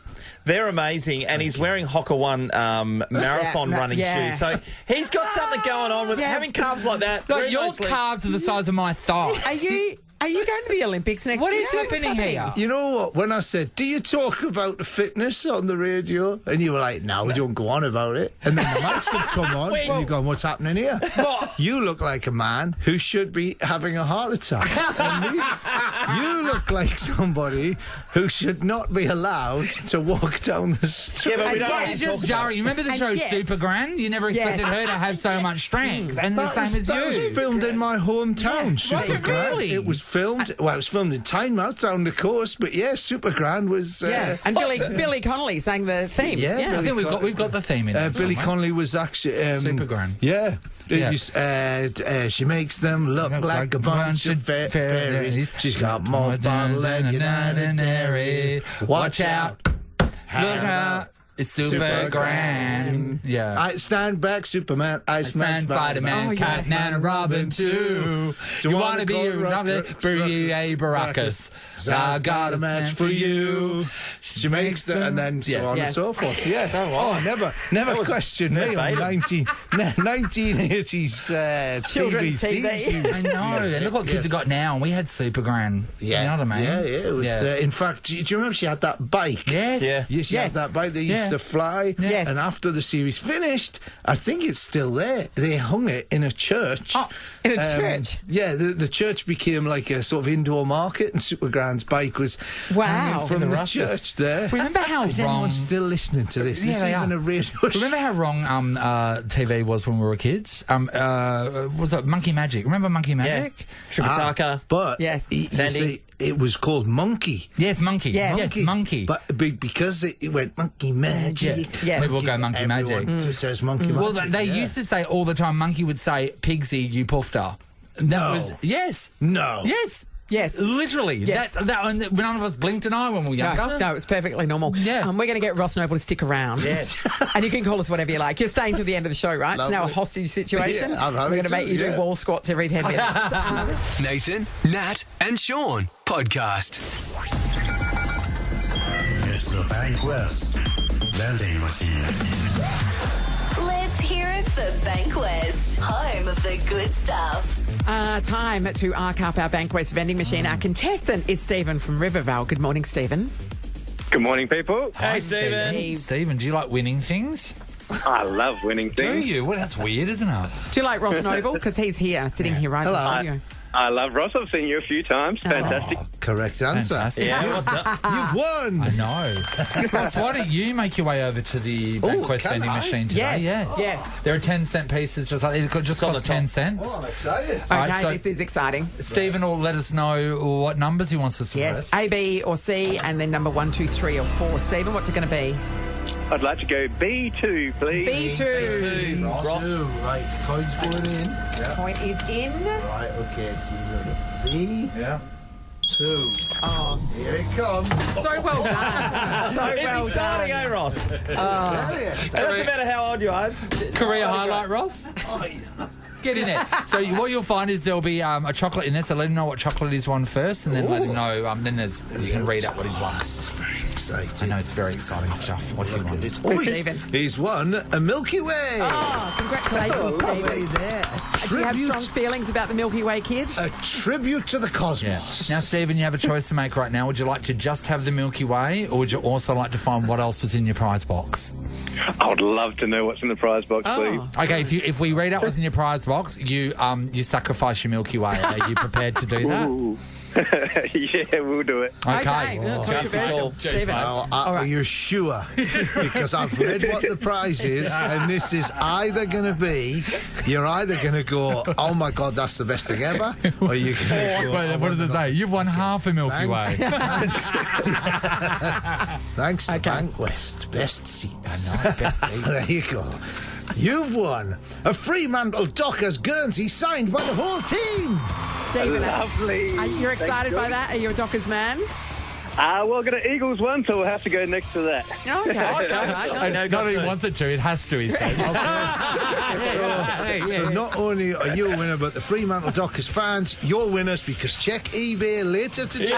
They're amazing, and he's wearing Hoka One marathon running shoes. So he's got something going on with having calves like that. Like your calves are the size of my thighs. Are you going to the Olympics next What year? is happening here? You know what? When I said, "Do you talk about the fitness on the radio?" and you were like, "No, we don't go on about it," and then the mics have come on, and you're going, "What's happening here?" You look like a man who should be having a heart attack. And you look like somebody who should not be allowed to walk down the street. Yeah, but we don't It's just jarring. You remember the show Supergran? You never expected her to have so much strength, and the same as That you. was filmed in my hometown. Was it really? It was filmed. Well, it was filmed in Tynemouth down the coast, but Supergran was. And Billy Connolly sang the theme. I think we've got the theme in there. Billy Connolly was actually Supergran. Yeah. She makes them look like a bunch of fairies. She's got more bottle than United. Watch out. Look out. It's super grand. Yeah. I stand back, Superman. Iceman, Spider-Man, Catman, and Robin too. You want to be a Robin? Boogie Baracus. I got a match for you. She makes the... And then so on and so forth. Yeah. Never questioned me on 1980s Children's TV. I know. And look what kids have got now. And we had Supergran. Yeah. You know what I mean? Yeah. It was... in fact, do you remember she had that bike? Yes. She had that bike that you used to fly. Yes. And after the series finished, I think it's still there. They hung it in a church. Oh, in a church? Yeah, the church became like a sort of indoor market, and Supergrand's bike was hanging from the church there. Remember how Is wrong... anyone still listening to this? Yeah, This they even are. a radio Remember how wrong TV was when we were kids? Was it Monkey Magic? Remember Monkey Magic? Tripitaka. But Yes. you Sandy. see, it was called Monkey. Yes, Monkey. Yeah. Yes, Monkey. But because it went Monkey Magic. Yeah. We will go Monkey Magic. Everyone just says Monkey Magic. Well, they yeah. used to say all the time, Monkey would say, Pigsy, you poofed her. That was... Yes. No. Yes. Yes. Literally. Yes. And none of us blinked an eye when we were younger. No, it's perfectly normal. Yeah. We're going to get Ross Noble to stick around. Yes. And you can call us whatever you like. You're staying to the end of the show, right? It's now a Lovely. hostage situation. Yeah, I'm We're having going to make you to, do yeah. wall squats every 10 minutes. Nathan, Nat, and Sean podcast. It's the Bank West vending machine. Let's hear it for Bank West, home of the good stuff. Time to arc up our Bankwest vending machine. Our contestant is Stephen from Rivervale. Good morning, Stephen. Good morning, people. Hey, Stephen. Stephen, do you like winning things? I love winning Do things. you? Well, that's weird, isn't it? Do you like Ross Noble? Because he's here, sitting here right in the studio. I love Ross. I've seen you a few times. Fantastic. Correct answer. Fantastic. Yeah, what's up? You've won. I know. Ross, why don't you make your way over to the Bankwest can vending I? machine today? Yes. There are 10-cent pieces, just like it just cost 10 cents. Oh, I'm excited. Okay, Right, so- this is exciting. Stephen will let us know what numbers he wants us to Yes, press. A, B, or C, and then number 1, 2, 3, or 4. Stephen, what's it going to be? I'd like to go B2, please. B2. Ross. Right, coin's going in. Yeah. Point is in. Right, okay, so you're going to B2. Yeah. Oh, Here it comes. so well done. So It's well exciting, done. eh, Ross? Brilliant. It doesn't matter how old you are. It's Career highlight, Ross? Get in there. So what you'll find is there'll be a chocolate in there, so let him know what chocolate he's won first, and then let him know, then you can read out what he's won. This is very exciting. I know, it's very exciting stuff. What's he won? Oh, Stephen. he's won a Milky Way. Oh, congratulations, Lovely Stephen. there. Do you have strong feelings about the Milky Way kid? A tribute to the cosmos. Now, Stephen, you have a choice to make right now. Would you like to just have the Milky Way, or would you also like to find what else was in your prize box? I would love to know what's in the prize box, please. Okay, if we read out what's in your prize box, you sacrifice your Milky Way. Are you prepared to do that? Ooh. Yeah, we'll do it. Okay. Controversial. Stephen. Well, are you sure? Because I've read what the prize is, and this is either going to be, you're either going to go, oh my God, that's the best thing ever, or you're going to go, Wait, what does it say? You've won half a Milky Way. Thanks to Bankwest. Best seats. I know, best seats. There you go. You've won a Fremantle Dockers Guernsey signed by the whole team. Stephen, Lovely. you're excited by that? Are you a Dockers man? Well, got an Eagles one, so we'll have to go next to that. Okay. I know. Not only wants it to, it has to, he says. So not only are you a winner, but the Fremantle Dockers fans, you're winners, because check eBay later today,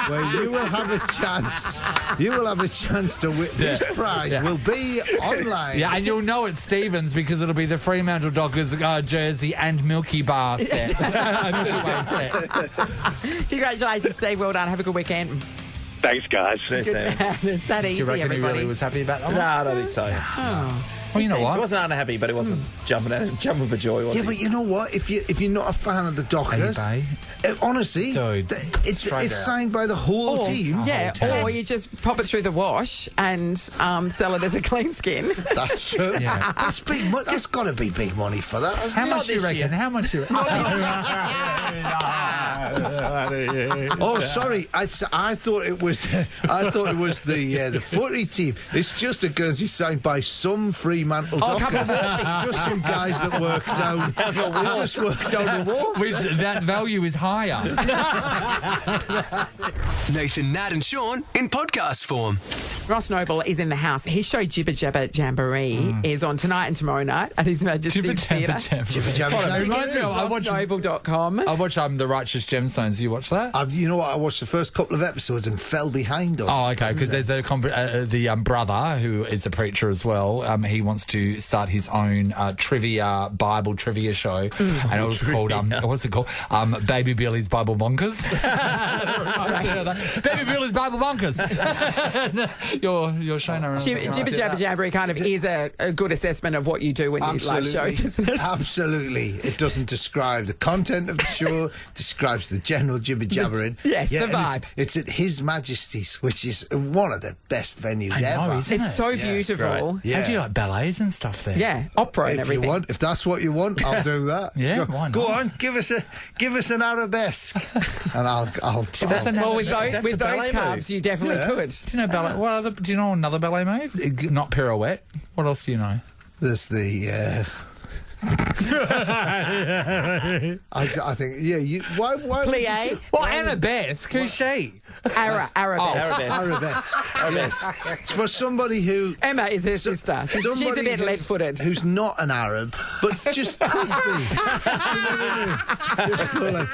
where you will have a chance. You will have a chance to win. This prize will be online. Yeah, and you'll know it's Stevens because it'll be the Fremantle Dockers jersey and Milky Bar set. Milky Way set. Congratulations, Steve. Well done. Have a good weekend. Thanks, guys. It's that Do easy, you reckon everybody. he really was happy about that? No, I don't think so. Well, you know He what? wasn't unhappy, but he wasn't jumping for joy, was Yeah, he? but you know what? If you're not a fan of the Dockers, honestly, Dude, it's signed by the whole team. Yeah, or you just pop it through the wash and sell it as a clean skin. That's true. Yeah. That's big money. That's got to be big money for that. How much do you reckon? How much do you reckon? Oh, sorry. I thought it was. I thought it was the footy team. It's just a Guernsey signed by some Fremantle Dockers. Just some guys that worked out. They just worked out the war. Which that value is higher. Nathan, Nat, and Sean in podcast form. Ross Noble is in the house. His show Jibber Jabber Jamboree is on tonight and tomorrow night at His Majesty's Theatre. Jibber Jabber Jamboree. Reminds me of- I watch RossNoble.com. I watch The Righteous Gemstones. You watch that? You know what? I watched the first couple of episodes and fell behind on. Oh, okay. Because there's the brother who is a preacher as well. He wants to start his own Bible trivia show, and it was called what's it called? Baby Billy's Bible Bonkers. Baby Billy's Bible Bonkers. Your show now. Jibber Jabber Jamboree kind of is a good assessment of what you do when you live shows, isn't it? Absolutely. It doesn't describe the content of the show, describes the general jibber jabbering. Yes, the vibe. It's at His Majesty's, which is one of the best venues ever. It's so beautiful. Yeah. How do you like ballets and stuff there? Yeah, opera and everything. If that's what you want, I'll do that. Yeah, why not? Go on, give us an arabesque, and I'll Well, with those calves, you definitely could. Do you know ballet? Do you know another ballet move? Not pirouette. What else do you know? There's the. I think, yeah. Why plie? Well, arabesque. Who's she? Arabesque. It's for somebody who... Emma is her sister. She's a bit lead-footed. Who's not an Arab, but just could be. Just go like,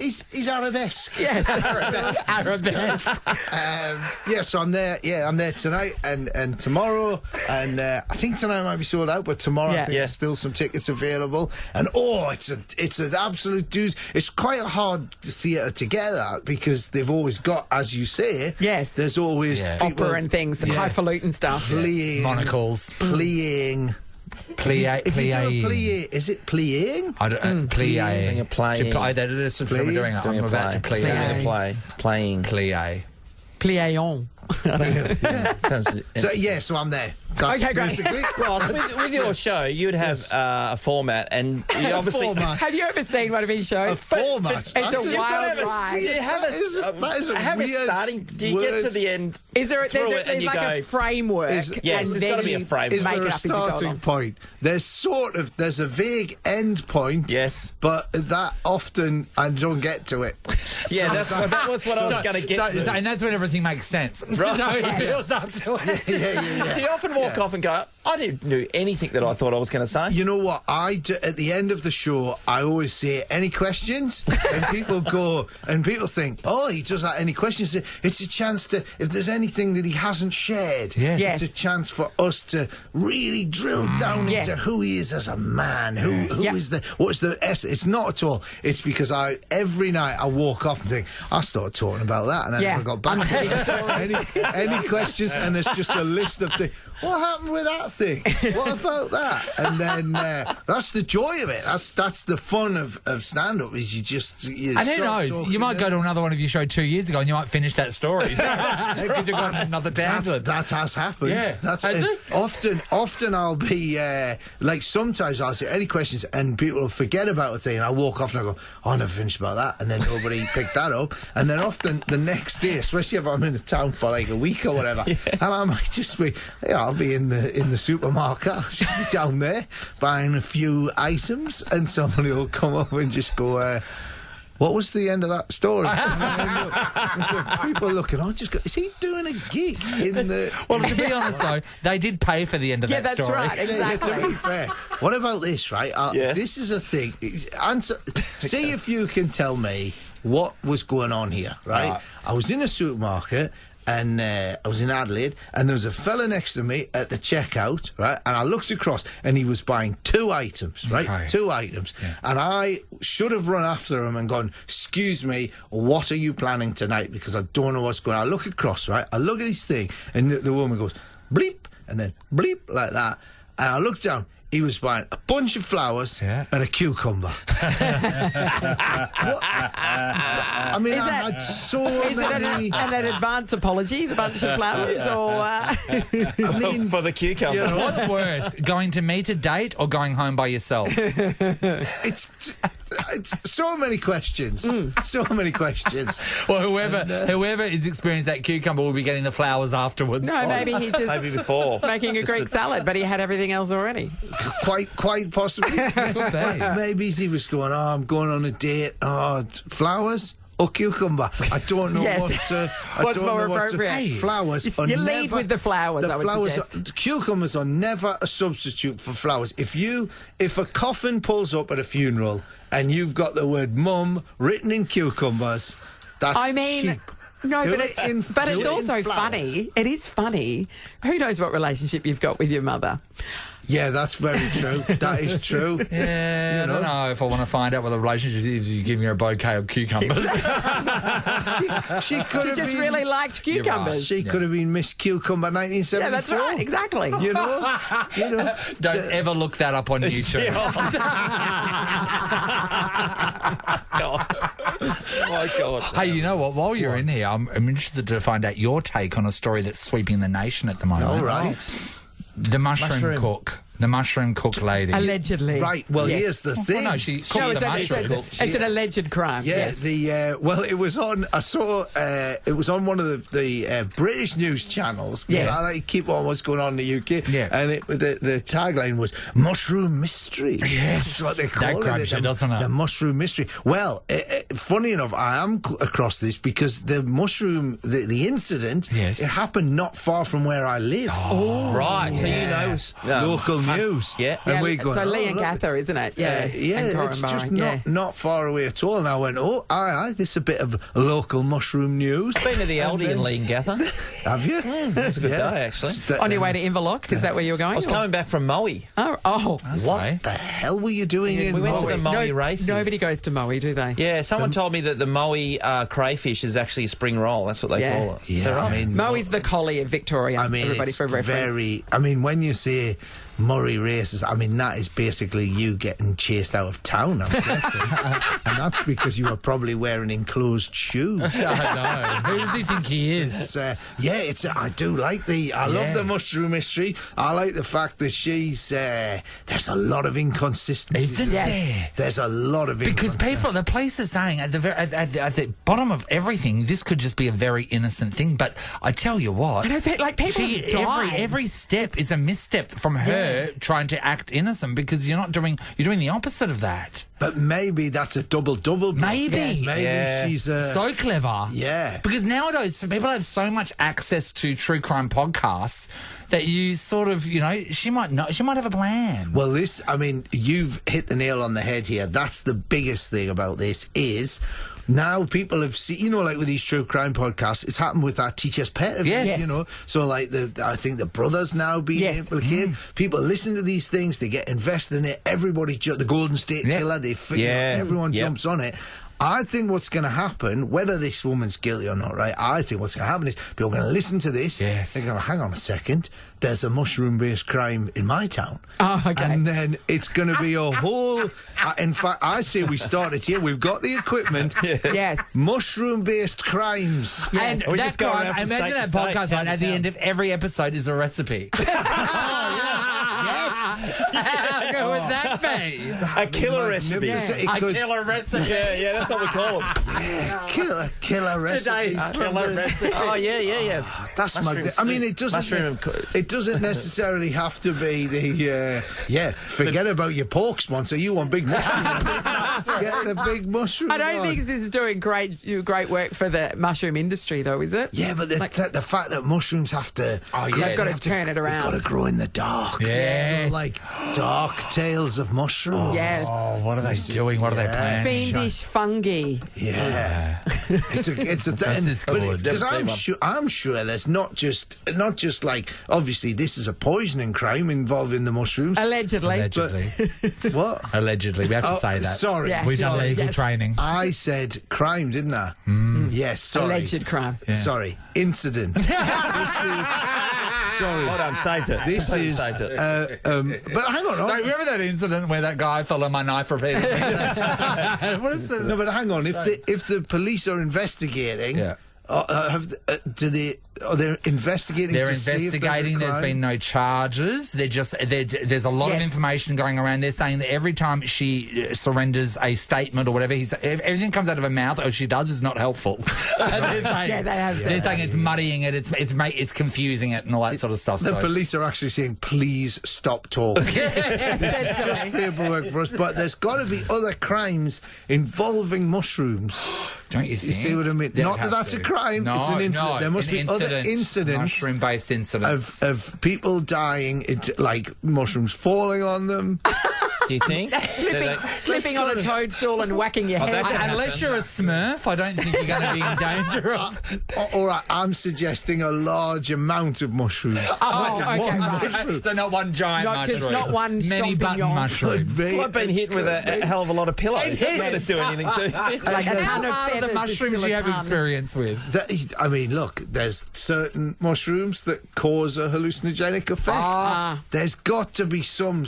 he's arabesque. Yes, arabesque. So I'm there. Yeah, I'm there tonight and tomorrow. And I think tonight might be sold out, but tomorrow I think there's still some tickets available. And it's an absolute doozy. It's quite a hard theatre to get at because they've always got, as you say, there's always people, opera and things, highfalutin stuff, monocles, playing. Plie. Is it playing? I don't plie. A play. To play that. Listen, I'm about to play. Playing. Plie. Plion. So I'm there. That's okay, great. Ross, with your show, you'd have a format, and you obviously... Have you ever seen one of his shows? A format? It's a wild ride. That is a starting... Do you get to the end? Is there and you like go, a framework? Yes, there's got to be a framework. Is there a starting point? There's a vague end point. Yes. But that often I don't get to it. Yeah, that was what I was going to get to. And that's when everything makes sense. Right. So it builds up to it. Yeah. Do you often walk off and go, I didn't do anything that I thought I was going to say? You know what? At the end of the show, I always say, any questions? And people go, and people think, oh, he does that, any questions? It's a chance to, if there's anything that he hasn't shared, it's a chance for us to really drill down into who he is as a man, who is what's the essence. It's not at all. It's because every night I walk off and think, I started talking about that, and then I got back to any questions, and there's just a list of things. What happened with that thing? What about that? And then that's the joy of it. That's the fun of stand-up, is you and who knows? You might go to another one of your show 2 years ago and you might finish that story. Because you've got another tangent. That has happened. Yeah. Has it? Often I'll be, sometimes I'll say, any questions? And people will forget about a thing and I'll walk off and I go, I never finished about that. And then nobody picked that up. And then often the next day, especially if I'm in a town for like a week or whatever, and I might just be, I'll be in the supermarket. I'll just be down there buying a few items, and somebody will come up and just go, what was the end of that story? People are looking, I just go, is he doing a gig in the... Well, to be honest, though, they did pay for the end of that story. Yeah, that's right, exactly. To be fair. What about this, right? This is a thing. See if you can tell me what was going on here, right? I was in a supermarket, and I was in Adelaide, and there was a fella next to me at the checkout, right? And I looked across, and he was buying 2 items, right? Okay. 2 items. Yeah. And I should have run after him and gone, excuse me, what are you planning tonight? Because I don't know what's going on. I look across, right? I look at his thing, and the woman goes, bleep, and then bleep, like that. And I looked down. He was buying a bunch of flowers and a cucumber. I mean, I had so many... an advance apology, the bunch of flowers, or... I mean, for the cucumber. You know, what's worse, going to meet a date or going home by yourself? It's so many questions. So many questions. Well, whoever is experienced that cucumber will be getting the flowers afterwards. No, maybe he just... Maybe before. Making a Greek salad, but he had everything else already. Quite possibly. Maybe he was going, I'm going on a date. Flowers or cucumber? I don't know what's more appropriate. Flowers. You lead with the flowers. I would suggest. Cucumbers are never a substitute for flowers. If a coffin pulls up at a funeral and you've got the word mum written in cucumbers, that's cheap. No, Do but it in- but do it's it in also flowers. funny. It is funny. Who knows what relationship you've got with your mother? Yeah, that's very true. That is true. Yeah, I don't know if I want to find out what the relationship is. You give me a bouquet of cucumbers. She could She have just been, really liked cucumbers. She could have been Miss Cucumber 1974. Yeah, that's right. Exactly. You know. Don't ever look that up on YouTube. God. Oh, my God. Hey, you know what? While you're in here, I'm interested to find out your take on a story that's sweeping the nation at the moment. All right. The mushroom cook. The mushroom cook lady. Allegedly. Right, well, Yes. here's the thing. Well, no, she cooked No, the mushroom. it's an alleged crime. Yeah, yes. well, it was on. I saw it was on one of the British news channels. 'Cause Yeah. I like keep on what's going on in the UK. Yeah. And the tagline was "Mushroom Mystery." Yes. That's what they That call grabs it. you, doesn't it? The Mushroom Mystery. Well, funny enough, I am across this because the mushroom, the incident, Yes. it happened not far from where I live. Oh, right. So you know, local news. Yeah. And we go. So Lee and look, Gather, isn't it? Yeah. yeah, And it's Corran just Barring, not far away at all. And I went, aye, this is a bit of local mushroom news. Been to the Aldi in Lee and Gather. Have you? It was a good day, actually. On your way to Inverloch, is that where you were going? I was coming back from Moe. Oh. What the hell were you doing in We went to Moe? the Moe races. Nobody goes to Moe, do they? Yeah, someone told me that the Moe crayfish is actually a spring roll. That's what they Yeah. call it. Is Yeah, that right? I mean, Moe's the collie of Victoria. I mean, everybody it's for reference. very. I mean, when you say Murray races, I mean that is basically you getting chased out of town, I'm guessing, and that's because you were probably wearing enclosed shoes. I know. Who does he think he is? I do like I love the mushroom mystery. I like the fact that she's. There's a lot of inconsistencies. Isn't there? There's a lot of Because the police are saying at the bottom of everything, this could just be a very innocent thing. But I tell you what, I know, people have died. every step is a misstep from her trying to act innocent because you're doing the opposite of that. But maybe that's a double. Maybe. Maybe she's so clever. Yeah. Because nowadays people have so much access to true crime podcasts that you sort of, she might have a plan. Well, you've hit the nail on the head here. That's the biggest thing about this is now people have seen, like with these true crime podcasts, it's happened with that teacher's pet. Yes. So like I think the brothers now being implicated. People listen to these things, they get invested in it. Everybody, the Golden State Killer, they figure everyone jumps on it. I think what's going to happen, whether this woman's guilty or not, right? I think what's going to happen is people are going to listen to this. Yes. They're going to hang on a second. There's a mushroom-based crime in my town. Oh, okay. And then it's going to be a whole. In fact, I say we start it here. We've got the equipment. Yes. Mushroom-based crimes. And We that just go crime, around from imagine state that to state, podcast town line to at the town. end of every episode is a recipe. How would that be? A killer recipe. A killer recipe. Yeah, that's what we call them. Killer recipe. Today's killer recipe. Oh, yeah. That's Mushroom I mean, it doesn't necessarily have to be the forget about your pork sponsor. You want big mushroom. Get the big mushroom. I don't think this is doing great work for the mushroom industry, though, is it? Yeah, but the fact that mushrooms have to. They've got to turn it around. They've got to grow in the dark. Yes. So, like dark tales of mushrooms. Yes. Oh, what are they doing? What are they planning? Fiendish fungi. Yeah. It's a This is good. Because I'm sure there's not just like obviously this is a poisoning crime involving the mushrooms. Allegedly. But, what? Allegedly. We have to say that. Sorry. Yeah. We've done legal training. I said crime, didn't I? Yes, sorry. Alleged crime. Yeah. Sorry. Incident. Sorry. Well done, saved it. This Completely is. saved it. But hang on. Like, remember that incident where that guy fell on my knife repeatedly? What is it? No, but hang on. If the police are investigating, they're investigating? They're to see if investigating. There's been no charges. There's a lot of information going around. They're saying that every time she surrenders a statement or whatever, everything comes out of her mouth or she does is not helpful. They're saying it's muddying it. It's confusing it and all that sort of stuff. The police are actually saying, "Please stop talking." This is just paperwork for us. But there's got to be other crimes involving mushrooms. Don't you think? You see what I mean? Not that that's a crime. No, it's an incident. no, There must be other incidents. Mushroom-based incidents. Of people dying, like mushrooms falling on them. Do you think? Slipping on a toadstool and whacking your head. Unless you're a Smurf, I don't think you're going to be in danger of... All right, I'm suggesting a large amount of mushrooms. So not one giant mushroom. Not one many button mushrooms. Well, I've been hit with a hell of a lot of pillows. That's not going to do anything to me. Like a ton of How are the mushrooms you have experience with? I mean, look, there's certain mushrooms that cause a hallucinogenic effect. There's got to be some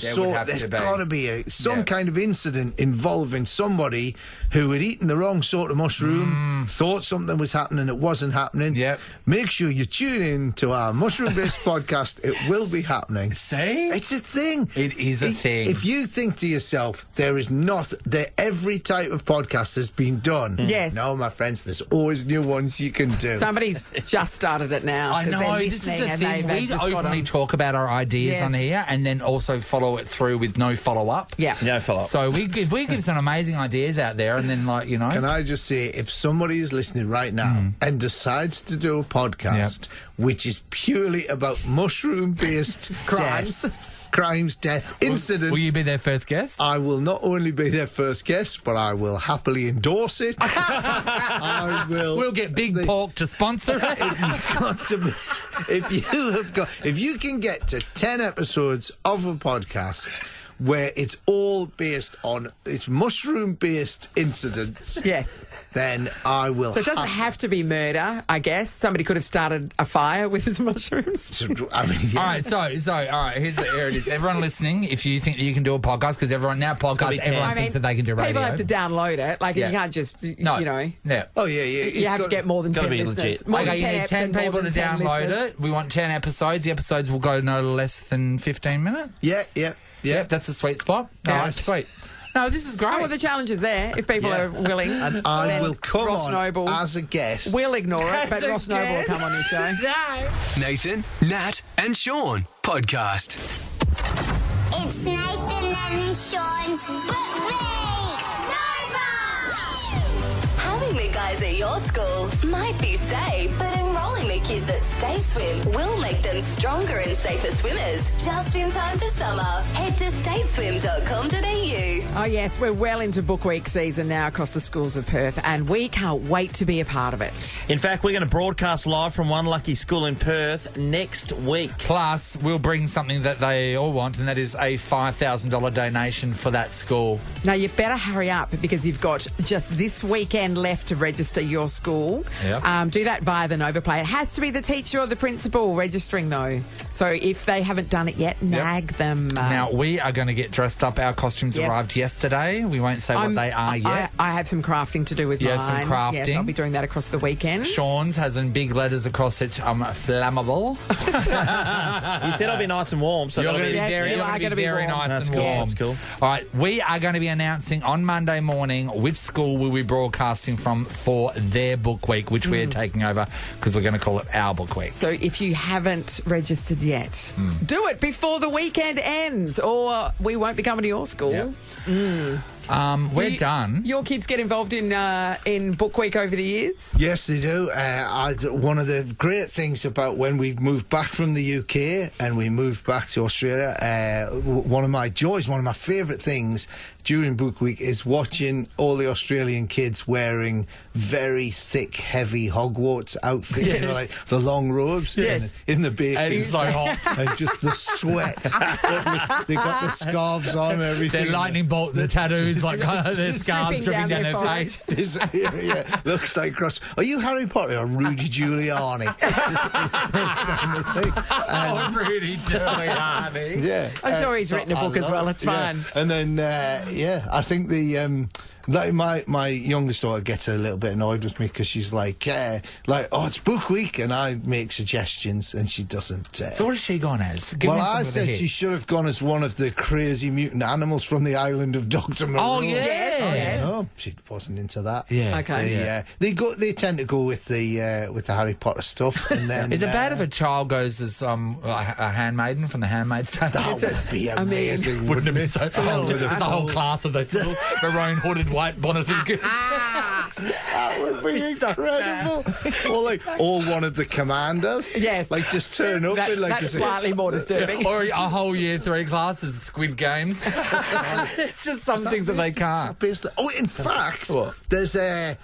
kind of incident involving somebody who had eaten the wrong sort of mushroom, thought something was happening, it wasn't happening. Yep. Make sure you tune in to our mushroom-based podcast. It will be happening. See? It's a thing. It is a thing. If you think to yourself, every type of podcast has been done. Yes. No, my friends, there's always new ones you can do. Somebody's just started it now. I know, this is the thing. We openly talk about our ideas on here and then also follow it through with no follow-up. Yeah. No follow-up. So we give some amazing ideas out there and then, like, you know... Can I just say, if somebody is listening right now and decides to do a podcast which is purely about mushroom-based crimes, death, incidents... Will you be their first guest? I will not only be their first guest, but I will happily endorse it. I will... We'll get Big Pork to sponsor it. If you can get to 10 episodes of a podcast where it's all based on mushroom-based incidents, yes, then I will. So it doesn't have to be murder, I guess. Somebody could have started a fire with his mushrooms. I mean, All right, so all right, here it is. Everyone listening, if you think that you can do a podcast, because everyone thinks that they can do radio. People have to download it. Like, you can't just, you know. Yeah. Oh, yeah. You have to get more than 10 listeners. Okay, you need 10 people to download it. We want 10 episodes. The episodes will go no less than 15 minutes. Yeah. Yep, that's the sweet spot. All right, sweet. No, this is great. Oh, well, the challenge is there if people are willing. And I will come Ross on Noble as a guest. We'll ignore it, but Ross Noble will come on your show. No. Nathan, Nat, and Sean podcast. It's Nathan and Sean's Having the guys at your school might be safe, but enrolling the kids at State Swim will make them stronger and safer swimmers. Just in time for summer, head to stateswim.com.au. Oh, yes, we're well into book week season now across the schools of Perth, and we can't wait to be a part of it. In fact, we're going to broadcast live from one lucky school in Perth next week. Plus, we'll bring something that they all want, and that is a $5,000 donation for that school. Now, you better hurry up because you've got just this weekend left to register your school. Yep. Do that via the Nova Play. It has to be the teacher or the principal registering, though. So if they haven't done it yet, nag them. Now, we are going to get dressed up. Our costumes arrived yesterday. We won't say what they are yet. I have some crafting to do with mine. Some crafting. Yes, I'll be doing that across the weekend. Sean's has in big letters across it, flammable. You said I'll be nice and warm, so you're going to be very warm. nice and warm. warm. That's cool. All right, we are going to be announcing on Monday morning which school we'll be broadcasting from for their book week, which we're taking over because we're going to call it our book week. So if you haven't registered yet, do it before the weekend ends, or we won't be coming to your school. Yep. We're done. Your kids get involved in book week over the years? Yes, they do. One of the great things about when we moved back from the UK and we moved back to Australia, one of my joys, one of my favourite things during book week is watching all the Australian kids wearing very thick, heavy Hogwarts outfits, you know, like the long robes in the baking. And it's so hot. And just the sweat. They got the scarves on and everything. Their lightning bolt, the tattoos, like their scarves dripping down their face. Looks like cross. Are you Harry Potter or Rudy Giuliani? Rudy Giuliani. Yeah. I'm sure he's written a book as well. It's fine. And then, I think my youngest daughter gets a little bit annoyed with me because she's like, oh, it's book week, and I make suggestions and she doesn't. So what has she gone as? I said she should have gone as one of the crazy mutant animals from the island of Dr. Moreau. Oh yeah. No, she wasn't into that. Yeah. Okay. They tend to go with the Harry Potter stuff. And then is it bad if a child goes as a handmaiden from The Handmaid's Tale? That would be amazing. Wouldn't it be so? There's a whole class of those little maroon hooded, white bonneted girls. sharks. That would be incredible. Or one of the commanders. Yes. Like just turn up in like that's slightly more disturbing. Or a whole year 3 classes of Squid Games. It's just some things that they can't. In fact, there's the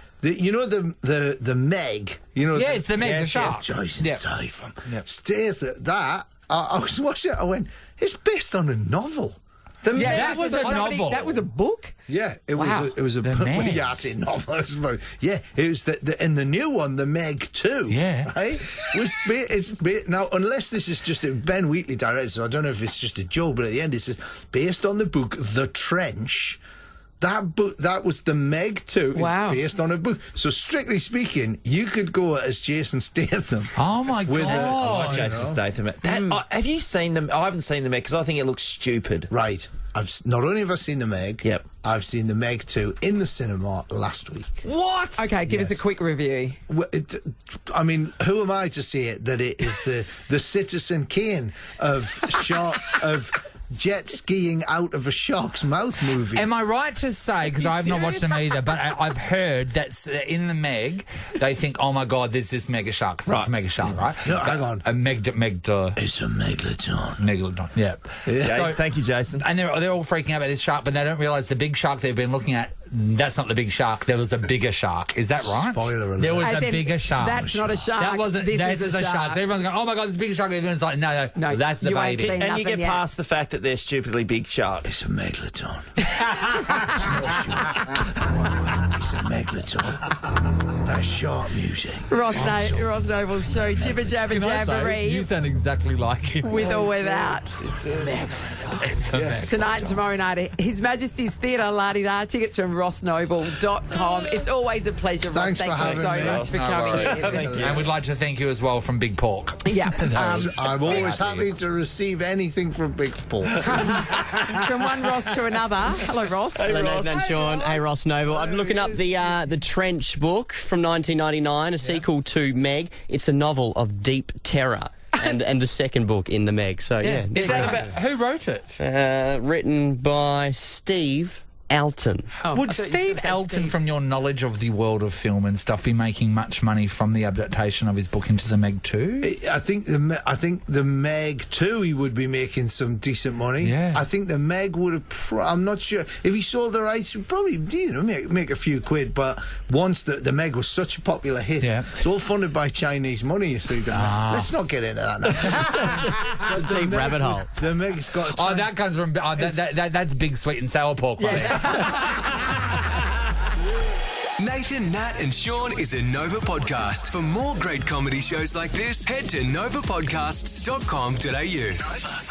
Meg. You know, it's the Meg, the shark. Jason Statham. Statham. That I was watching it. I went, it's based on a novel. That was a novel. That was a book? Yeah, it was a book. Meg. Yeah, I say novel. It was in the new one, the Meg 2. Yeah. Right? Now, unless this is just Ben Wheatley directed, so I don't know if it's just a joke, but at the end it says, based on the book The Trench. That book, that was the Meg 2. Wow. It's based on a book. So strictly speaking, you could go as Jason Statham. Oh my God. I like Jason Statham. Have you seen them? I haven't seen the Meg because I think it looks stupid. Right. Not only have I seen the Meg, I've seen the Meg 2 in the cinema last week. What? Okay, give us a quick review. Well, I mean, who am I to say it that it is the Citizen Kane of jet skiing out of a shark's mouth movie? Am I right to say, because I have not watched them either, but I've heard that in the Meg, they think, oh my God, there's this mega shark. Because it's a mega shark, right? No, hang on. It's a megalodon. Megalodon, yeah. So, thank you, Jason. And they're all freaking out about this shark, but they don't realise the big shark they've been looking at, that's not the big shark. There was a bigger shark. Is that right? Spoiler alert. There was a bigger shark. That's not a shark. That wasn't. This is a shark. So everyone's going, oh my God, this bigger shark. Everyone's like, no, that's the baby. And you get past the fact that they're stupidly big sharks. It's a megalodon. It's not a shark. It's a megalodon. That's shark music. Ross Noble's show, Jibber Jabber Jamboree. You sound exactly like him. With or without. Tonight and tomorrow night, His Majesty's Theatre, la-di-da. Tickets from rossnoble.com. It's always a pleasure, Ross. Thanks for Thank you having so me. much for No coming worries. in. Thank you. And we'd like to thank you as well from Big Pork. Yeah. I'm always happy to receive anything from Big Pork. From one Ross to another. Hello, Ross. Hello, Nathan and Sean. Hey, Ross Noble. I'm looking up the Trench book from 1999, a sequel to Meg. It's a novel of deep terror. And the second book in the Meg. So, yeah. Is that about, who wrote it? Written by Steve Alton. Would Steve Alton, from your knowledge of the world of film and stuff, be making much money from the adaptation of his book into the Meg 2? I think the Meg 2 he would be making some decent money. Yeah. I think the Meg would have. I'm not sure if he sold the rights. He'd probably make a few quid. But once the Meg was such a popular hit, it's all funded by Chinese money. You see, let's not get into that now. Deep rabbit hole. The Meg's got. That comes from. That's big sweet and sour pork. Nathan, Nat and Sean is a Nova podcast. For more great comedy shows like this, head to novapodcasts.com.au. Nova.